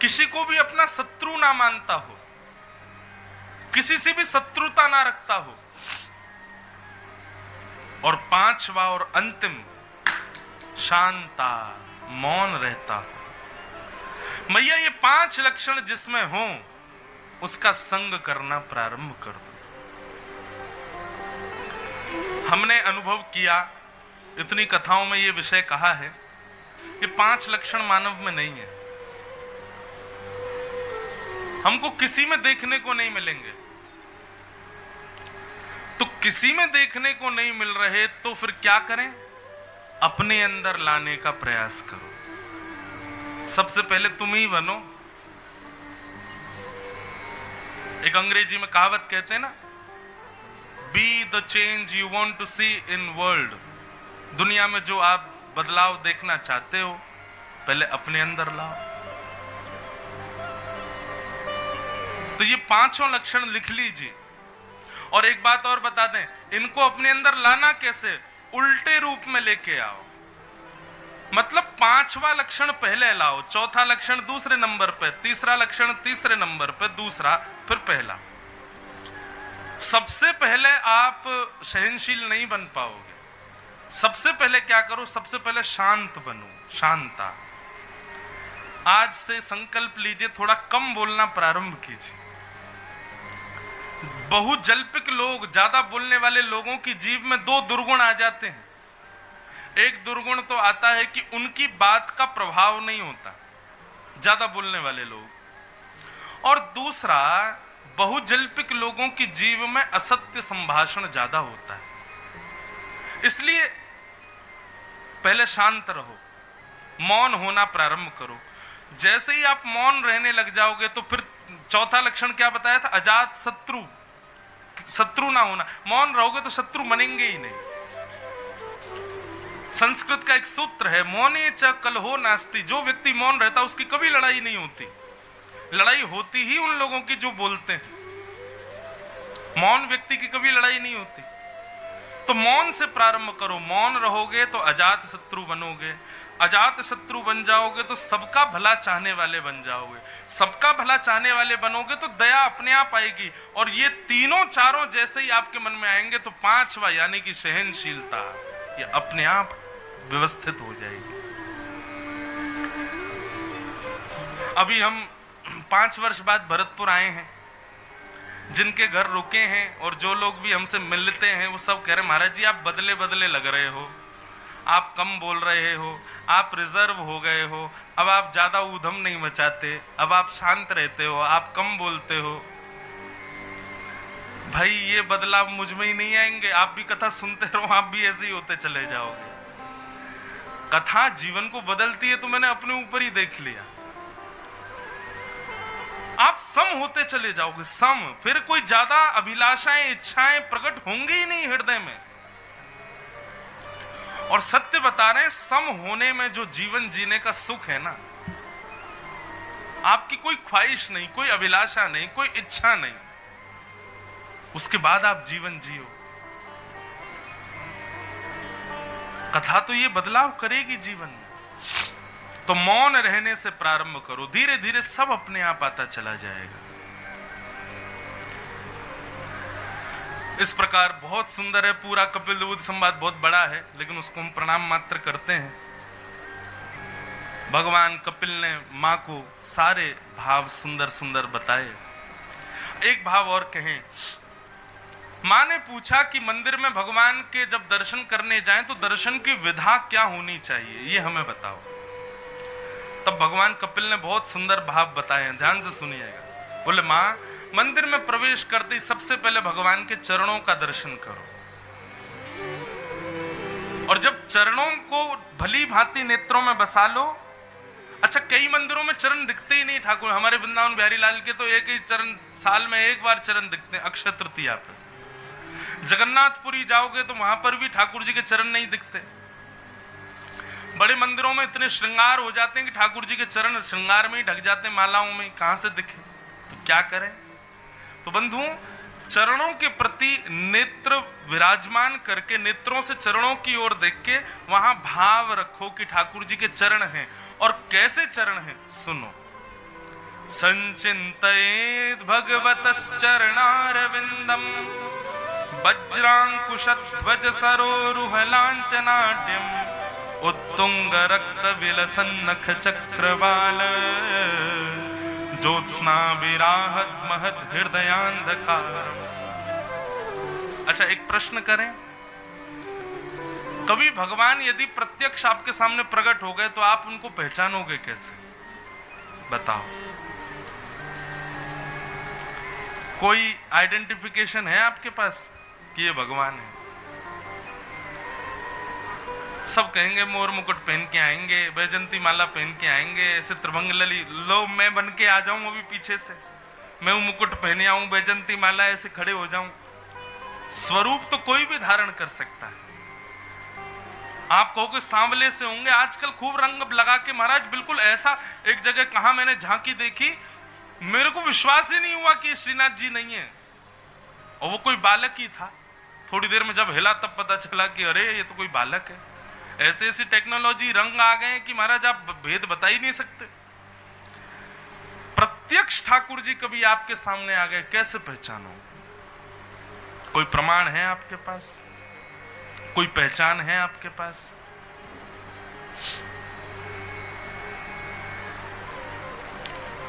किसी को भी अपना शत्रु ना मानता हो, किसी से भी शत्रुता ना रखता हो। और 5वां और अंतिम शांता, मौन रहता हो। मैया ये 5 लक्षण जिसमें हो उसका संग करना प्रारंभ कर दो। हमने अनुभव किया, इतनी कथाओं में ये विषय कहा है, ये 5 लक्षण मानव में नहीं है, हमको किसी में देखने को नहीं मिलेंगे। तो किसी में देखने को नहीं मिल रहे तो फिर क्या करें? अपने अंदर लाने का प्रयास करो। सबसे पहले तुम ही बनो। एक अंग्रेजी में कहावत कहते हैं ना, be the change you want to see in world. दुनिया में जो आप बदलाव देखना चाहते हो पहले अपने अंदर लाओ। तो ये 5 लक्षण लिख लीजिए। और एक बात और बता दें, इनको अपने अंदर लाना कैसे? उल्टे रूप में लेके आओ। मतलब 5वां लक्षण पहले लाओ, चौथा लक्षण दूसरे नंबर पे, तीसरा लक्षण तीसरे नंबर पे, दूसरा फिर पहला। सबसे पहले आप सहनशील नहीं बन पाओगे। सबसे पहले क्या करो? सबसे पहले शांत बनो, शांता। आज से संकल्प लीजिए, थोड़ा कम बोलना प्रारंभ कीजिए। बहुत जल्पिक लोग, ज्यादा बोलने वाले लोगों की जीव में 2 दुर्गुण आ जाते हैं। एक दुर्गुण तो आता है कि उनकी बात का प्रभाव नहीं होता, ज्यादा बोलने वाले लोग। और दूसरा, बहुत जल्पिक लोगों की जीव में असत्य संभाषण ज्यादा होता है। इसलिए पहले शांत रहो, मौन होना प्रारंभ करो। जैसे ही आप मौन रहने लग जाओगे तो फिर चौथा लक्षण क्या बताया था? अजात शत्रु, शत्रु ना होना। मौन रहोगे तो शत्रु बनेंगे ही नहीं। संस्कृत का एक सूत्र है, मौने च कलहो नास्ति। जो व्यक्ति मौन रहता उसकी कभी लड़ाई नहीं होती। लड़ाई होती ही उन लोगों की जो बोलते हैं। मौन व्यक्ति की कभी लड़ाई नहीं होती। तो मौन से प्रारंभ करो। मौन रहोगे तो अजात शत्रु बनोगे। अजात शत्रु बन जाओगे तो सबका भला चाहने वाले बन जाओगे। सबका भला चाहने वाले बनोगे तो दया अपने आप आएगी। और ये तीनों चारों जैसे ही आपके मन में आएंगे तो 5वां यानी कि सहनशीलता, ये अपने आप व्यवस्थित हो जाएगी। अभी हम 5 वर्ष बाद भरतपुर आए हैं। जिनके घर रुके हैं और जो लोग भी हमसे मिलते हैं वो सब कह रहे, महाराज जी आप बदले बदले लग रहे हो, आप कम बोल रहे हो, आप रिजर्व हो गए हो, अब आप ज्यादा ऊधम नहीं मचाते, अब आप शांत रहते हो, आप कम बोलते हो। भाई ये बदलाव मुझ में ही नहीं आएंगे। आप भी कथा सुनते रहो, आप भी ऐसे ही होते चले जाओगे। कथा जीवन को बदलती है तो मैंने अपने ऊपर ही देख लिया। आप सम होते चले जाओगे, सम। फिर कोई ज्यादा अभिलाषाएं, इच्छाएं प्रकट होंगी ही नहीं हृदय में। और सत्य बता रहे हैं, सम होने में जो जीवन जीने का सुख है ना, आपकी कोई ख्वाहिश नहीं, कोई अभिलाषा नहीं, कोई इच्छा नहीं, उसके बाद आप जीवन जियो। कथा तो ये बदलाव करेगी जीवन में। तो मौन रहने से प्रारंभ करो, धीरे धीरे सब अपने आप आता चला जाएगा। इस प्रकार बहुत सुंदर है पूरा कपिल देव संवाद, बहुत बड़ा है लेकिन उसको हम प्रणाम मात्र करते हैं। भगवान कपिल ने मां को सारे भाव सुंदर सुंदर बताए। एक भाव और कहें, मां ने पूछा कि मंदिर में भगवान के जब दर्शन करने जाएं तो दर्शन की विधा क्या होनी चाहिए, ये हमें बताओ। तब भगवान कपिल ने बहुत सुंदर भाव बताए हैं, ध्यान से सुनिएगा। बोले, मां मंदिर में प्रवेश करते ही सबसे पहले भगवान के चरणों का दर्शन करो। और जब चरणों को भली भांति नेत्रों में बसा लो। अच्छा, कई मंदिरों में चरण दिखते ही नहीं ठाकुर। हमारे वृंदावन बिहारी लाल के तो एक ही चरण, साल में एक बार चरण दिखते हैं, अक्षय तृतीया पर। जगन्नाथपुरी जाओगे तो वहां पर भी ठाकुर जी के चरण नहीं दिखते। बड़े मंदिरों में इतने श्रृंगार हो जाते हैं कि ठाकुर जी के चरण श्रृंगार में ही ढक जाते हैं, मालाओं में, कहां से दिखे। तो क्या करें? तो बंधु, चरणों के प्रति नेत्र विराजमान करके, नेत्रों से चरणों की ओर देख के वहां भाव रखो कि ठाकुर जी के चरण हैं। और कैसे चरण हैं सुनो। संचिंतयेत् भगवतश्चरणारविंदम वज्रांकुशध्वज सरोरुह लांछनाट्यम उत्तुंग रक्त विलसन नख चक्रवाल, ज्योत्स्ना विराहत महत हृदयांधकार। अच्छा, एक प्रश्न करें, कभी भगवान यदि प्रत्यक्ष आपके सामने प्रकट हो गए तो आप उनको पहचानोगे कैसे? बताओ, कोई आइडेंटिफिकेशन है आपके पास कि ये भगवान है? सब कहेंगे मोर मुकुट पहन के आएंगे, वैजंती माला पहन के आएंगे, ऐसे त्रिभंग लली, लो मैं बन के आ जाऊं अभी पीछे से, मैं मुकुट पहने आऊं, वैजंती माला ऐसे खड़े हो जाऊं। स्वरूप तो कोई भी धारण कर सकता है। आप कहोगे सांवले से होंगे, आजकल खूब रंग लगा के महाराज, बिल्कुल ऐसा। एक जगह कहा मैंने झांकी देखी, मेरे को विश्वास ही नहीं हुआ कि श्रीनाथ जी नहीं है, और वो कोई बालक ही था। थोड़ी देर में जब हिला तब पता चला कि अरे ये तो कोई बालक है। ऐसे ऐसी टेक्नोलॉजी, रंग आ गए कि महाराज आप भेद बता ही नहीं सकते। प्रत्यक्ष ठाकुर जी कभी आपके सामने आ गए, कैसे पहचानो? कोई प्रमाण है आपके पास? कोई पहचान है आपके पास?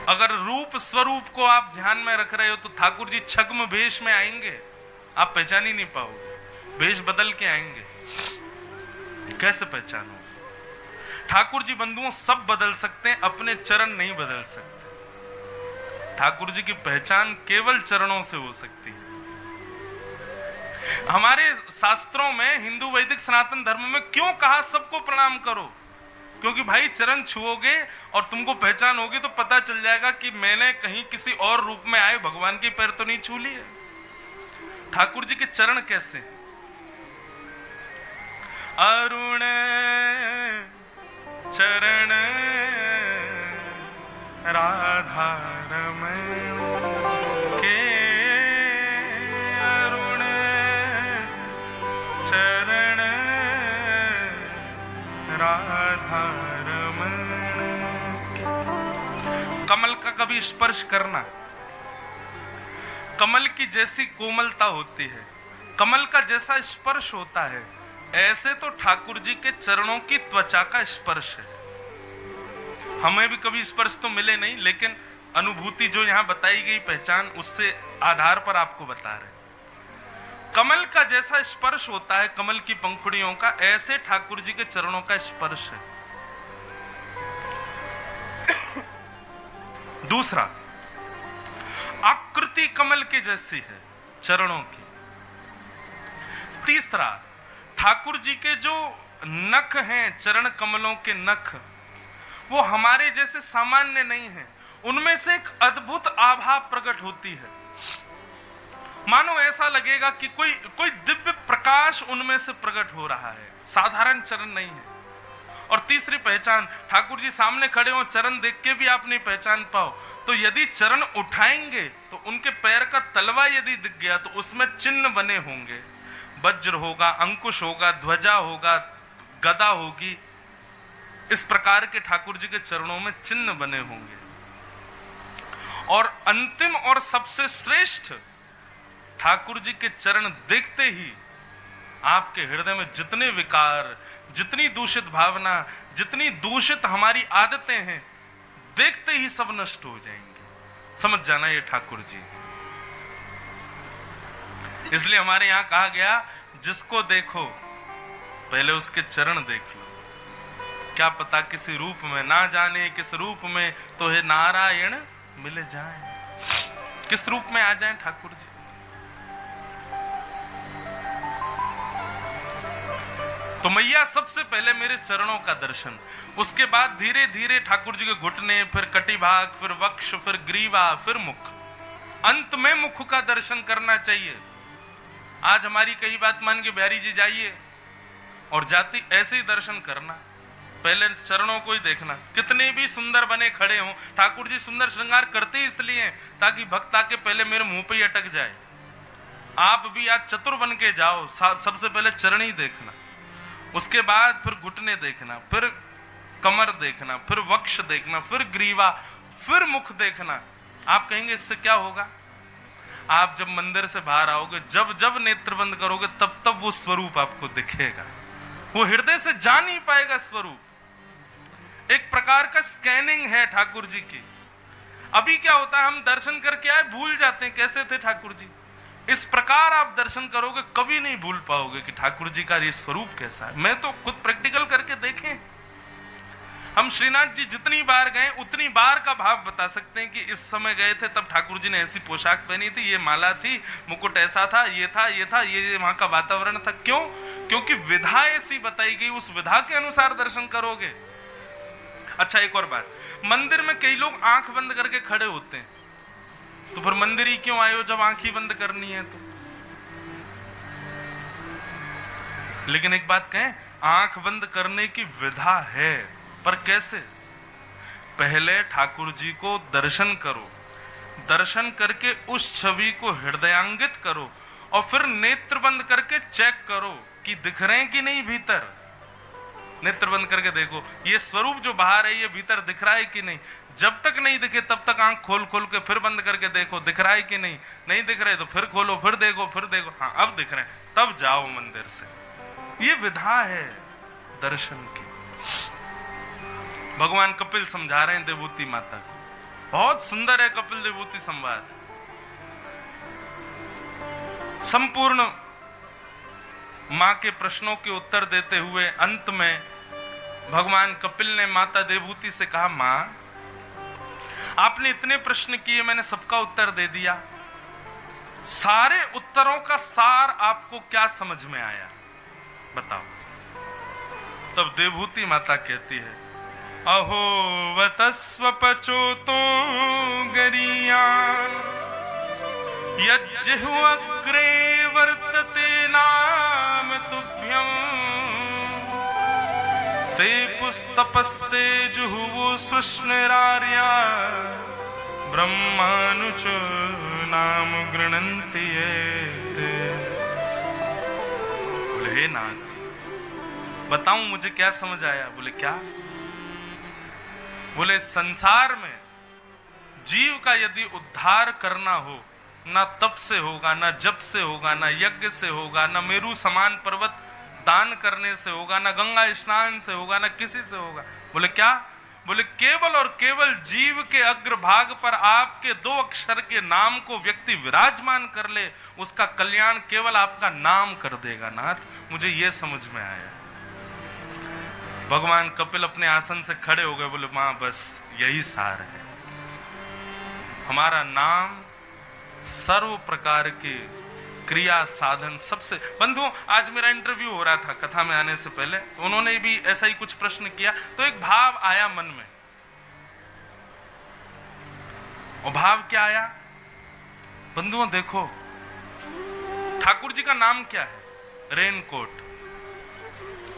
अगर रूप स्वरूप को आप ध्यान में रख रहे हो तो ठाकुर जी छद्म वेश में आएंगे, आप पहचान ही नहीं पाओगे, वेश बदल के आएंगे, कैसे पहचानो? ठाकुर जी बंधुओं सब बदल सकते हैं, अपने चरण नहीं बदल सकते। ठाकुर जी की पहचान केवल चरणों से हो सकती है। हमारे शास्त्रों में, हिंदू वैदिक सनातन धर्म में क्यों कहा सबको प्रणाम करो? क्योंकि भाई चरण छुओगे और तुमको पहचान होगी तो पता चल जाएगा कि मैंने कहीं किसी और रूप में आए भगवान के पैर तो नहीं छू लिए। ठाकुर जी के चरण कैसे? अरुण चरण राधा रमण के, अरुण चरण राधा रमण के। कमल का कभी स्पर्श करना, कमल की जैसी कोमलता होती है, कमल का जैसा स्पर्श होता है, ऐसे तो ठाकुर जी के चरणों की त्वचा का स्पर्श है। हमें भी कभी स्पर्श तो मिले नहीं, लेकिन अनुभूति जो यहां बताई गई, पहचान, उससे आधार पर आपको बता रहे। कमल का जैसा स्पर्श होता है कमल की पंखुड़ियों का, ऐसे ठाकुर जी के चरणों का स्पर्श है। दूसरा, आकृति कमल के जैसी है चरणों की। तीसरा, ठाकुर जी के जो नख हैं, चरण कमलों के नख, वो हमारे जैसे सामान्य नहीं है, उनमें से एक अद्भुत आभा प्रकट होती है। मानो ऐसा लगेगा कि कोई दिव्य प्रकाश उनमें से प्रकट हो रहा है, साधारण चरण नहीं है। और तीसरी पहचान, ठाकुर जी सामने खड़े हो, चरण देख के भी आप नहीं पहचान पाओ, तो यदि चरण उठाएंगे तो उनके पैर का तलवा यदि दिख गया तो उसमें चिन्ह बने होंगे, वज्र होगा, अंकुश होगा, ध्वजा होगा, गदा होगी। इस प्रकार के ठाकुर जी के चरणों में चिन्ह बने होंगे। और अंतिम और सबसे श्रेष्ठ, ठाकुर जी के चरण देखते ही आपके हृदय में जितने विकार, जितनी दूषित भावना, जितनी दूषित हमारी आदतें हैं, देखते ही सब नष्ट हो जाएंगे। समझ जाना ये ठाकुर जी। इसलिए हमारे यहां कहा गया, जिसको देखो पहले उसके चरण देख लो। क्या पता किसी रूप में, ना जाने किस रूप में तो हे नारायण मिल जाए, किस रूप में आ जाए ठाकुर जी। तो मैया सबसे पहले मेरे चरणों का दर्शन, उसके बाद धीरे धीरे ठाकुर जी के घुटने, फिर कटिभाग, फिर वक्ष, फिर ग्रीवा, फिर मुख, अंत में मुख का दर्शन करना चाहिए। आज हमारी कई बात मान के बिहारी जी जाइए और जाति ऐसे ही दर्शन करना, पहले चरणों को ही देखना। कितने भी सुंदर बने खड़े हों, ठाकुर जी सुंदर श्रृंगार करते इसलिए ताकि भक्त आके पहले मेरे मुंह पे ही अटक जाए। आप भी आज चतुर बन के जाओ, सबसे पहले चरण ही देखना, उसके बाद फिर घुटने देखना, फिर कमर देखना, फिर वक्ष देखना, फिर ग्रीवा, फिर मुख देखना। आप कहेंगे इससे क्या होगा? आप जब मंदिर से बाहर आओगे, जब जब नेत्र बंद करोगे, तब तब वो स्वरूप आपको दिखेगा। वो हृदय से जा नहीं पाएगा स्वरूप। एक प्रकार का स्कैनिंग है ठाकुर जी की। अभी क्या होता है, हम दर्शन करके आए, भूल जाते हैं कैसे थे ठाकुर जी। इस प्रकार आप दर्शन करोगे, कभी नहीं भूल पाओगे कि ठाकुर जी का ये स्वरूप कैसा है। मैं तो खुद प्रैक्टिकल करके देखें। हम श्रीनाथ जी जितनी बार गए उतनी बार का भाव बता सकते हैं कि इस समय गए थे तब ठाकुर जी ने ऐसी पोशाक पहनी थी, ये माला थी, मुकुट ऐसा था, ये था, ये था, ये वहां का वातावरण था। क्यों? क्योंकि विधा ऐसी बताई गई, उस विधा के अनुसार दर्शन करोगे। अच्छा, एक और बात, मंदिर में कई लोग आंख बंद करके खड़े होते हैं, तो फिर मंदिर ही क्यों आए हो जब आंख ही बंद करनी है तो? लेकिन एक बात कहें, आंख बंद करने की विधा है, पर कैसे? पहले ठाकुर जी को दर्शन करो, दर्शन करके उस छवि को हृदयांगित करो, और फिर नेत्र बंद करके चेक करो कि दिख रहे हैं कि नहीं भीतर। नेत्र बंद करके देखो ये स्वरूप जो बाहर है ये भीतर दिख रहा है कि नहीं। जब तक नहीं दिखे तब तक आंख खोल खोल के फिर बंद करके देखो दिख रहा है कि नहीं। नहीं दिख रहे तो फिर खोलो, फिर देखो, फिर देखो, हाँ अब दिख रहे हैं, तब जाओ मंदिर से। ये विधा है दर्शन की। भगवान कपिल समझा रहे हैं देवभूति माता को, बहुत सुंदर है कपिल देवभूति संवाद। संपूर्ण मां के प्रश्नों के उत्तर देते हुए अंत में भगवान कपिल ने माता देवभूति से कहा, मां आपने इतने प्रश्न किए, मैंने सबका उत्तर दे दिया, सारे उत्तरों का सार आपको क्या समझ में आया बताओ। तब देवभूति माता कहती है, अहो वतस्व पचोतो गरिया यज्जिह्वाग्रे वर्तते नाम तुभ्यं ते पुस्तपस्ते जुहुवो सृष्णिरार्या ब्रह्मानुच नाम गृणन्ति ये। बोले हे नाथ बताऊं मुझे क्या समझ आया? बोले क्या? बोले संसार में जीव का यदि उद्धार करना हो, ना तप से होगा, ना जप से होगा, ना यज्ञ से होगा, ना मेरू समान पर्वत दान करने से होगा, ना गंगा स्नान से होगा, ना किसी से होगा। बोले क्या? बोले केवल और केवल जीव के अग्रभाग पर आपके 2 अक्षर के नाम को व्यक्ति विराजमान कर ले, उसका कल्याण केवल आपका नाम कर देगा नाथ। मुझे यह समझ में आया। भगवान कपिल अपने आसन से खड़े हो गए, बोले मां बस यही सार है। हमारा नाम सर्व प्रकार के क्रिया साधन सबसे। बंधुओं आज मेरा इंटरव्यू हो रहा था कथा में आने से पहले, उन्होंने भी ऐसा ही कुछ प्रश्न किया, तो एक भाव आया मन में। और भाव क्या आया? बंधुओं देखो ठाकुर जी का नाम क्या है? रेनकोट।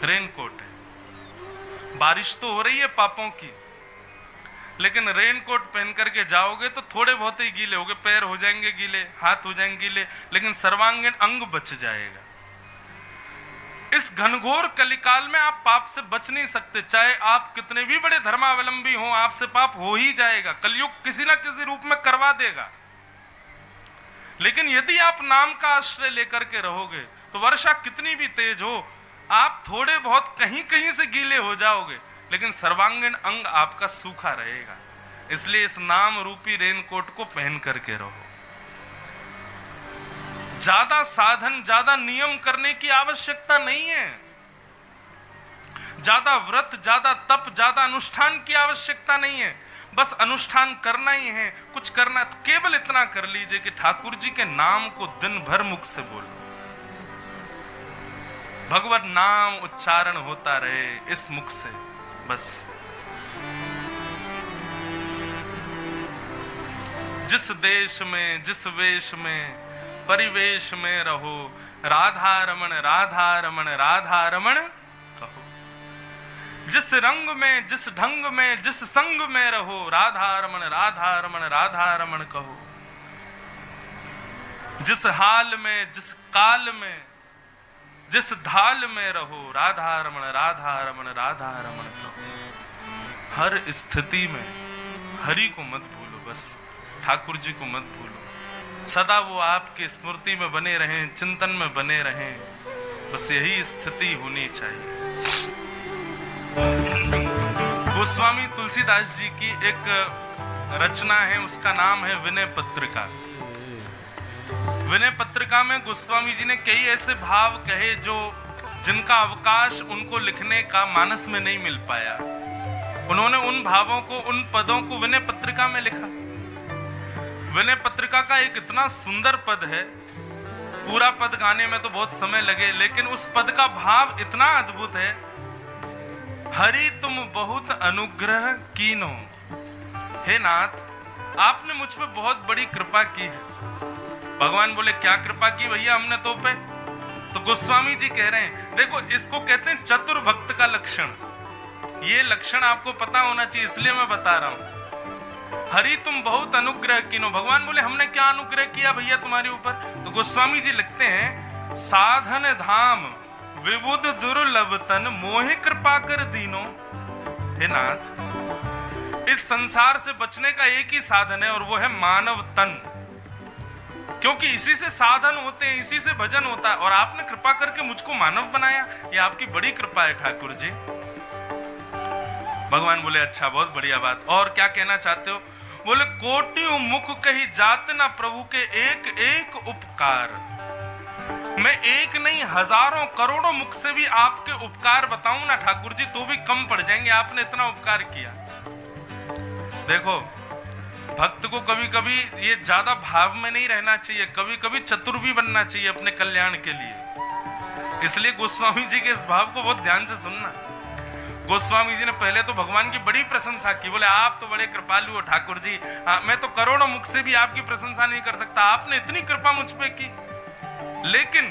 रेनकोट है। बारिश तो हो रही है पापों की, लेकिन रेनकोट पहन करके जाओगे तो थोड़े बहुत ही गीले होगे, पैर हो जाएंगे गीले, हाथ हो जाएंगे गीले, लेकिन सर्वांगीण अंग बच जाएगा। इस घनघोर कलिकाल में आप पाप से बच नहीं सकते, चाहे आप कितने भी बड़े धर्मावलंबी हो, आपसे पाप हो ही जाएगा। कलयुग किसी ना किसी रूप में करवा देगा। लेकिन यदि आप नाम का आश्रय लेकर के रहोगे तो वर्षा कितनी भी तेज हो, आप थोड़े बहुत कहीं कहीं से गीले हो जाओगे, लेकिन सर्वांगीण अंग आपका सूखा रहेगा। इसलिए इस नाम रूपी रेनकोट को पहन करके रहो। ज्यादा साधन, ज्यादा नियम करने की आवश्यकता नहीं है, ज्यादा व्रत, ज्यादा तप, ज्यादा अनुष्ठान की आवश्यकता नहीं है। बस अनुष्ठान करना ही है, कुछ करना तो केवल इतना कर लीजिए कि ठाकुर जी के नाम को दिन भर मुख से बोलो, भगवत नाम उच्चारण होता रहे इस मुख से, बस। जिस देश में, जिस वेश में, परिवेश में रहो, राधा रमण राधा रमण राधा रमण कहो। जिस रंग में, जिस ढंग में, जिस संग में रहो, राधा रमण राधा रमण राधा रमण कहो। जिस हाल में, जिस काल में, जिस धाल में रहो, राधा रमण राधा रमण राधा रमण कहो। हर स्थिति में हरि को मत भूलो, बस ठाकुर जी को मत भूलो। सदा वो आपके स्मृति में बने रहें, चिंतन में बने रहें, बस यही स्थिति होनी चाहिए। गोस्वामी तुलसीदास जी की एक रचना है, उसका नाम है विनय पत्रिका। विनय पत्रिका में गोस्वामी जी ने कई ऐसे भाव कहे जो जिनका अवकाश उनको लिखने का मानस में नहीं मिल पाया। उन्होंने उन भावों को, उन पदों को विनय पत्रिका में लिखा। विनय पत्रिका का एक इतना सुंदर पद है, पूरा पद गाने में तो बहुत समय लगे, लेकिन उस पद का भाव इतना अद्भुत है। हरि तुम बहुत अनुग्रह कीनो, हे नाथ आपने मुझ पे बहुत बड़ी कृपा की है। भगवान बोले क्या कृपा की भैया हमने तो पे? तो गोस्वामी जी कह रहे हैं, देखो इसको कहते हैं चतुर भक्त का लक्षण। ये लक्षण आपको पता होना चाहिए, इसलिए मैं बता रहा हूं। हरि तुम बहुत अनुग्रह कीनो, भगवान बोले हमने क्या अनुग्रह किया भैया तुम्हारे ऊपर? तो गोस्वामी जी लिखते हैं, साधन धाम विबुध दुर्लभ तन मोहे कृपा कर दीनो। हे नाथ इस संसार से बचने का एक ही साधन है और वो है मानव तन, क्योंकि इसी से साधन होते हैं, इसी से भजन होता है, और आपने कृपा करके मुझको मानव बनाया, ये आपकी बड़ी कृपा है ठाकुर जी। भगवान बोले अच्छा बहुत बढ़िया बात, और क्या कहना चाहते हो? बोले कोटि मुख कही जात ना प्रभु के एक एक उपकार। मैं एक नहीं हजारों करोड़ों मुख से भी आपके उपकार बताऊं ना ठाकुर जी तो भी कम पड़ जाएंगे, आपने इतना उपकार किया। देखो भक्त को कभी कभी ये ज्यादा भाव में नहीं रहना चाहिए, कभी कभी चतुर भी बनना चाहिए अपने कल्याण के लिए। इसलिए गोस्वामी जी के इस भाव को बहुत ध्यान से सुनना। गोस्वामी जी ने पहले तो भगवान की बड़ी प्रशंसा की, बोले आप तो बड़े कृपालु हो ठाकुर जी, मैं तो करोड़ों मुख से भी आपकी प्रशंसा नहीं कर सकता, आपने इतनी कृपा मुझ पे की। लेकिन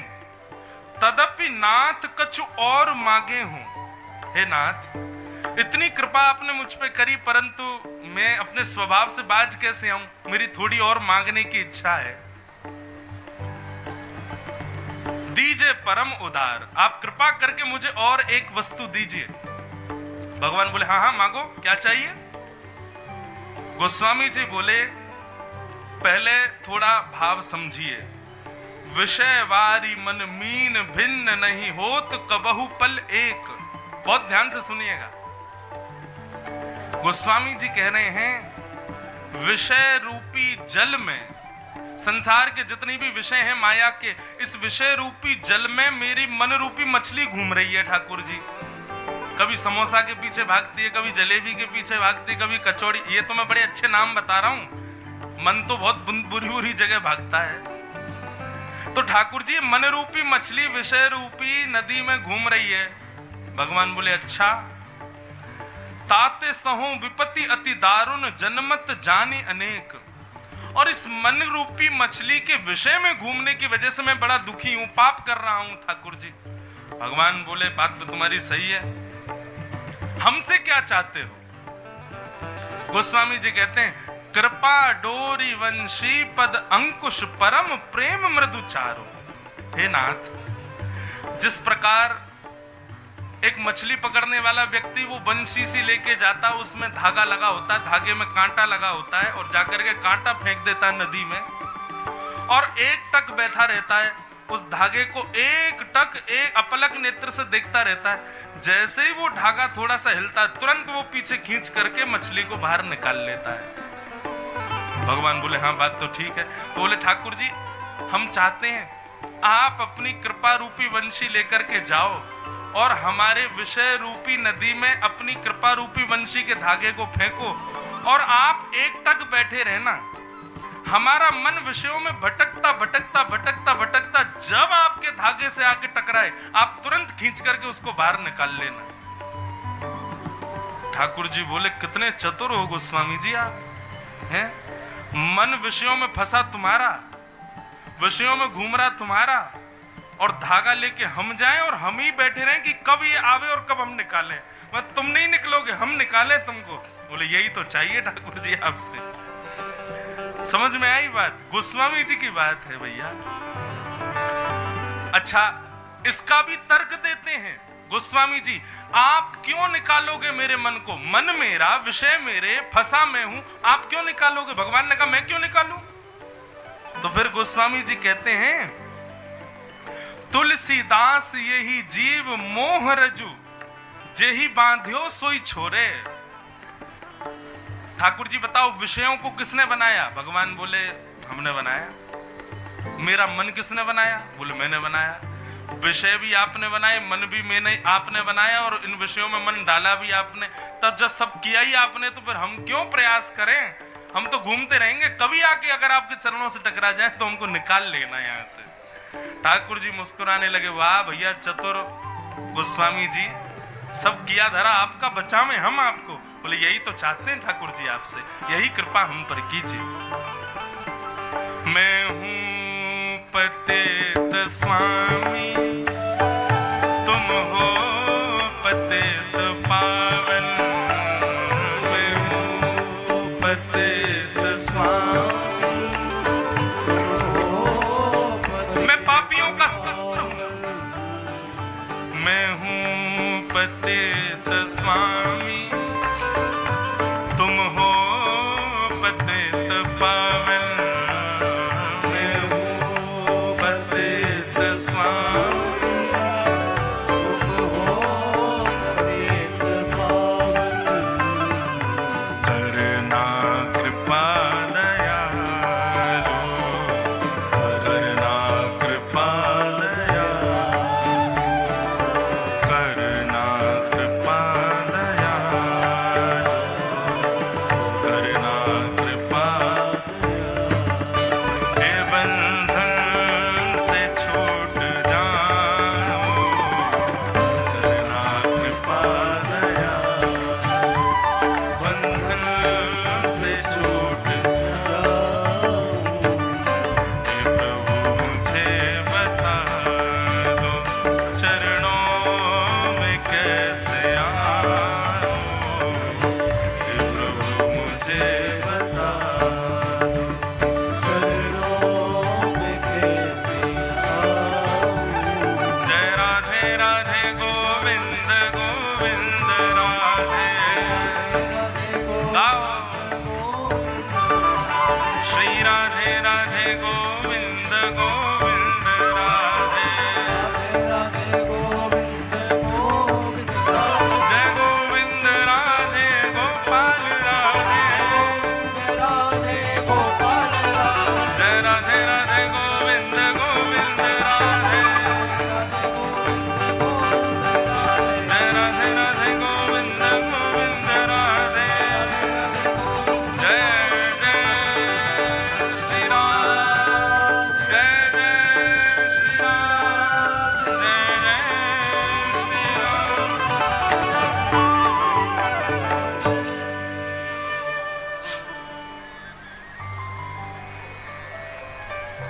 तदपि नाथ कछु और मांगे हूं, हे नाथ इतनी कृपा आपने मुझ पे करी, परंतु मैं अपने स्वभाव से बाज कैसे आऊं? मेरी थोड़ी और मांगने की इच्छा है। दीजिए परम उदार, आप कृपा करके मुझे और एक वस्तु दीजिए। भगवान बोले हाँ हाँ मांगो, क्या चाहिए? गोस्वामी जी बोले पहले थोड़ा भाव समझिए। विषय वारी मन मीन भिन्न नहीं होत कबहु पल एक। बहुत ध्यान से सुनिएगा। गोस्वामी जी कह रहे हैं विषय रूपी जल में, संसार के जितनी भी विषय हैं माया के, इस विषय रूपी जल में मेरी मन रूपी मछली घूम रही है ठाकुर जी। कभी समोसा के पीछे भागती है, कभी जलेबी के पीछे भागती है, कभी कचौड़ी। ये तो मैं बड़े अच्छे नाम बता रहा हूं, मन तो बहुत बुरी बुरी जगह भागता है। तो ठाकुर जी मन रूपी मछली विषय रूपी नदी में घूम रही है। भगवान बोले अच्छा, ताते सहो विपत्ति अति दारुण जनमत जानी अनेक। और इस मन रूपी मछली के विषय में घूमने की वजह से मैं बड़ा दुखी हूं, पाप कर रहा हूं ठाकुर जी। भगवान बोले बात तो तुम्हारी सही है, हमसे क्या चाहते हो? गोस्वामी जी कहते हैं कृपा डोरी वंशी पद अंकुश परम प्रेम मृदु चारो। हे नाथ जिस प्रकार एक मछली पकड़ने वाला व्यक्ति वो बंशी सी लेके जाता है, उसमें धागा लगा होता है, धागे में कांटा लगा होता है, और जाकर के कांटा फेंक देता है नदी में, और एक टक बैठा रहता है, उस धागे को एक टक एक अपलक नेत्र से देखता रहता है। जैसे ही वो धागा थोड़ा सा हिलता है, तुरंत वो पीछे खींच करके मछली को बाहर निकाल लेता है। भगवान बोले हाँ बात तो ठीक है। तो बोले ठाकुर जी हम चाहते हैं आप अपनी कृपा रूपी वंशी लेकर के जाओ और हमारे विषय रूपी नदी में अपनी कृपा रूपी वंशी के धागे को फेंको, और आप एक टक बैठे रहना। हमारा मन विषयों में भटकता भटकता भटकता भटकता जब आपके धागे से आके टकराए, आप तुरंत खींच करके उसको बाहर निकाल लेना। ठाकुर जी बोले कितने चतुर हो गोस्वामी जी आप हैं। मन विषयों में फंसा तुम्हारा, विषयों में घूम रहा तुम्हारा, और धागा लेके हम जाएं और हम ही बैठे रहें कि कब ये आवे और कब हम निकालें। मत तुम नहीं निकलोगे, हम निकाले तुमको। बोले यही तो चाहिए ठाकुर जी आपसे। समझ में आई बात? गोस्वामी जी की बात है भैया। अच्छा इसका भी तर्क देते हैं गोस्वामी जी, आप क्यों निकालोगे मेरे मन को? मन मेरा, विषय मेरे, फंसा मैं हूं, आप क्यों निकालोगे? भगवान ने कहा मैं क्यों निकालूं? तो फिर गोस्वामी जी कहते हैं तुलसीदास यही जीव मोह रजू जेही बांध्यो सोई छोरे। ठाकुर जी बताओ विषयों को किसने बनाया? भगवान बोले हमने बनाया। मेरा मन किसने बनाया? बोले मैंने बनाया। विषय भी आपने बनाए, मन भी मैंने आपने बनाया, और इन विषयों में मन डाला भी आपने। तब जब सब किया ही आपने तो फिर हम क्यों प्रयास करें? हम तो घूमते रहेंगे, कभी आके अगर आपके चरणों से टकरा जाए तो हमको निकाल लेना यहाँ से। ठाकुर जी मुस्कुराने लगे, वाह भैया चतुर गोस्वामी जी, सब किया धरा आपका, बचा में हम आपको। बोले यही तो चाहते हैं ठाकुर जी आपसे, यही कृपा हम पर कीजिए। मैं हूँ पतित स्वामी, तुम हो पतित पावन। मैं हूँ पतित स्वामी, मैं पापियों का शस्त्र हूँ। मैं हूँ पतित स्वामी, तुम हो पतित पावन। जय गोविंद राधे गोपाल राधे।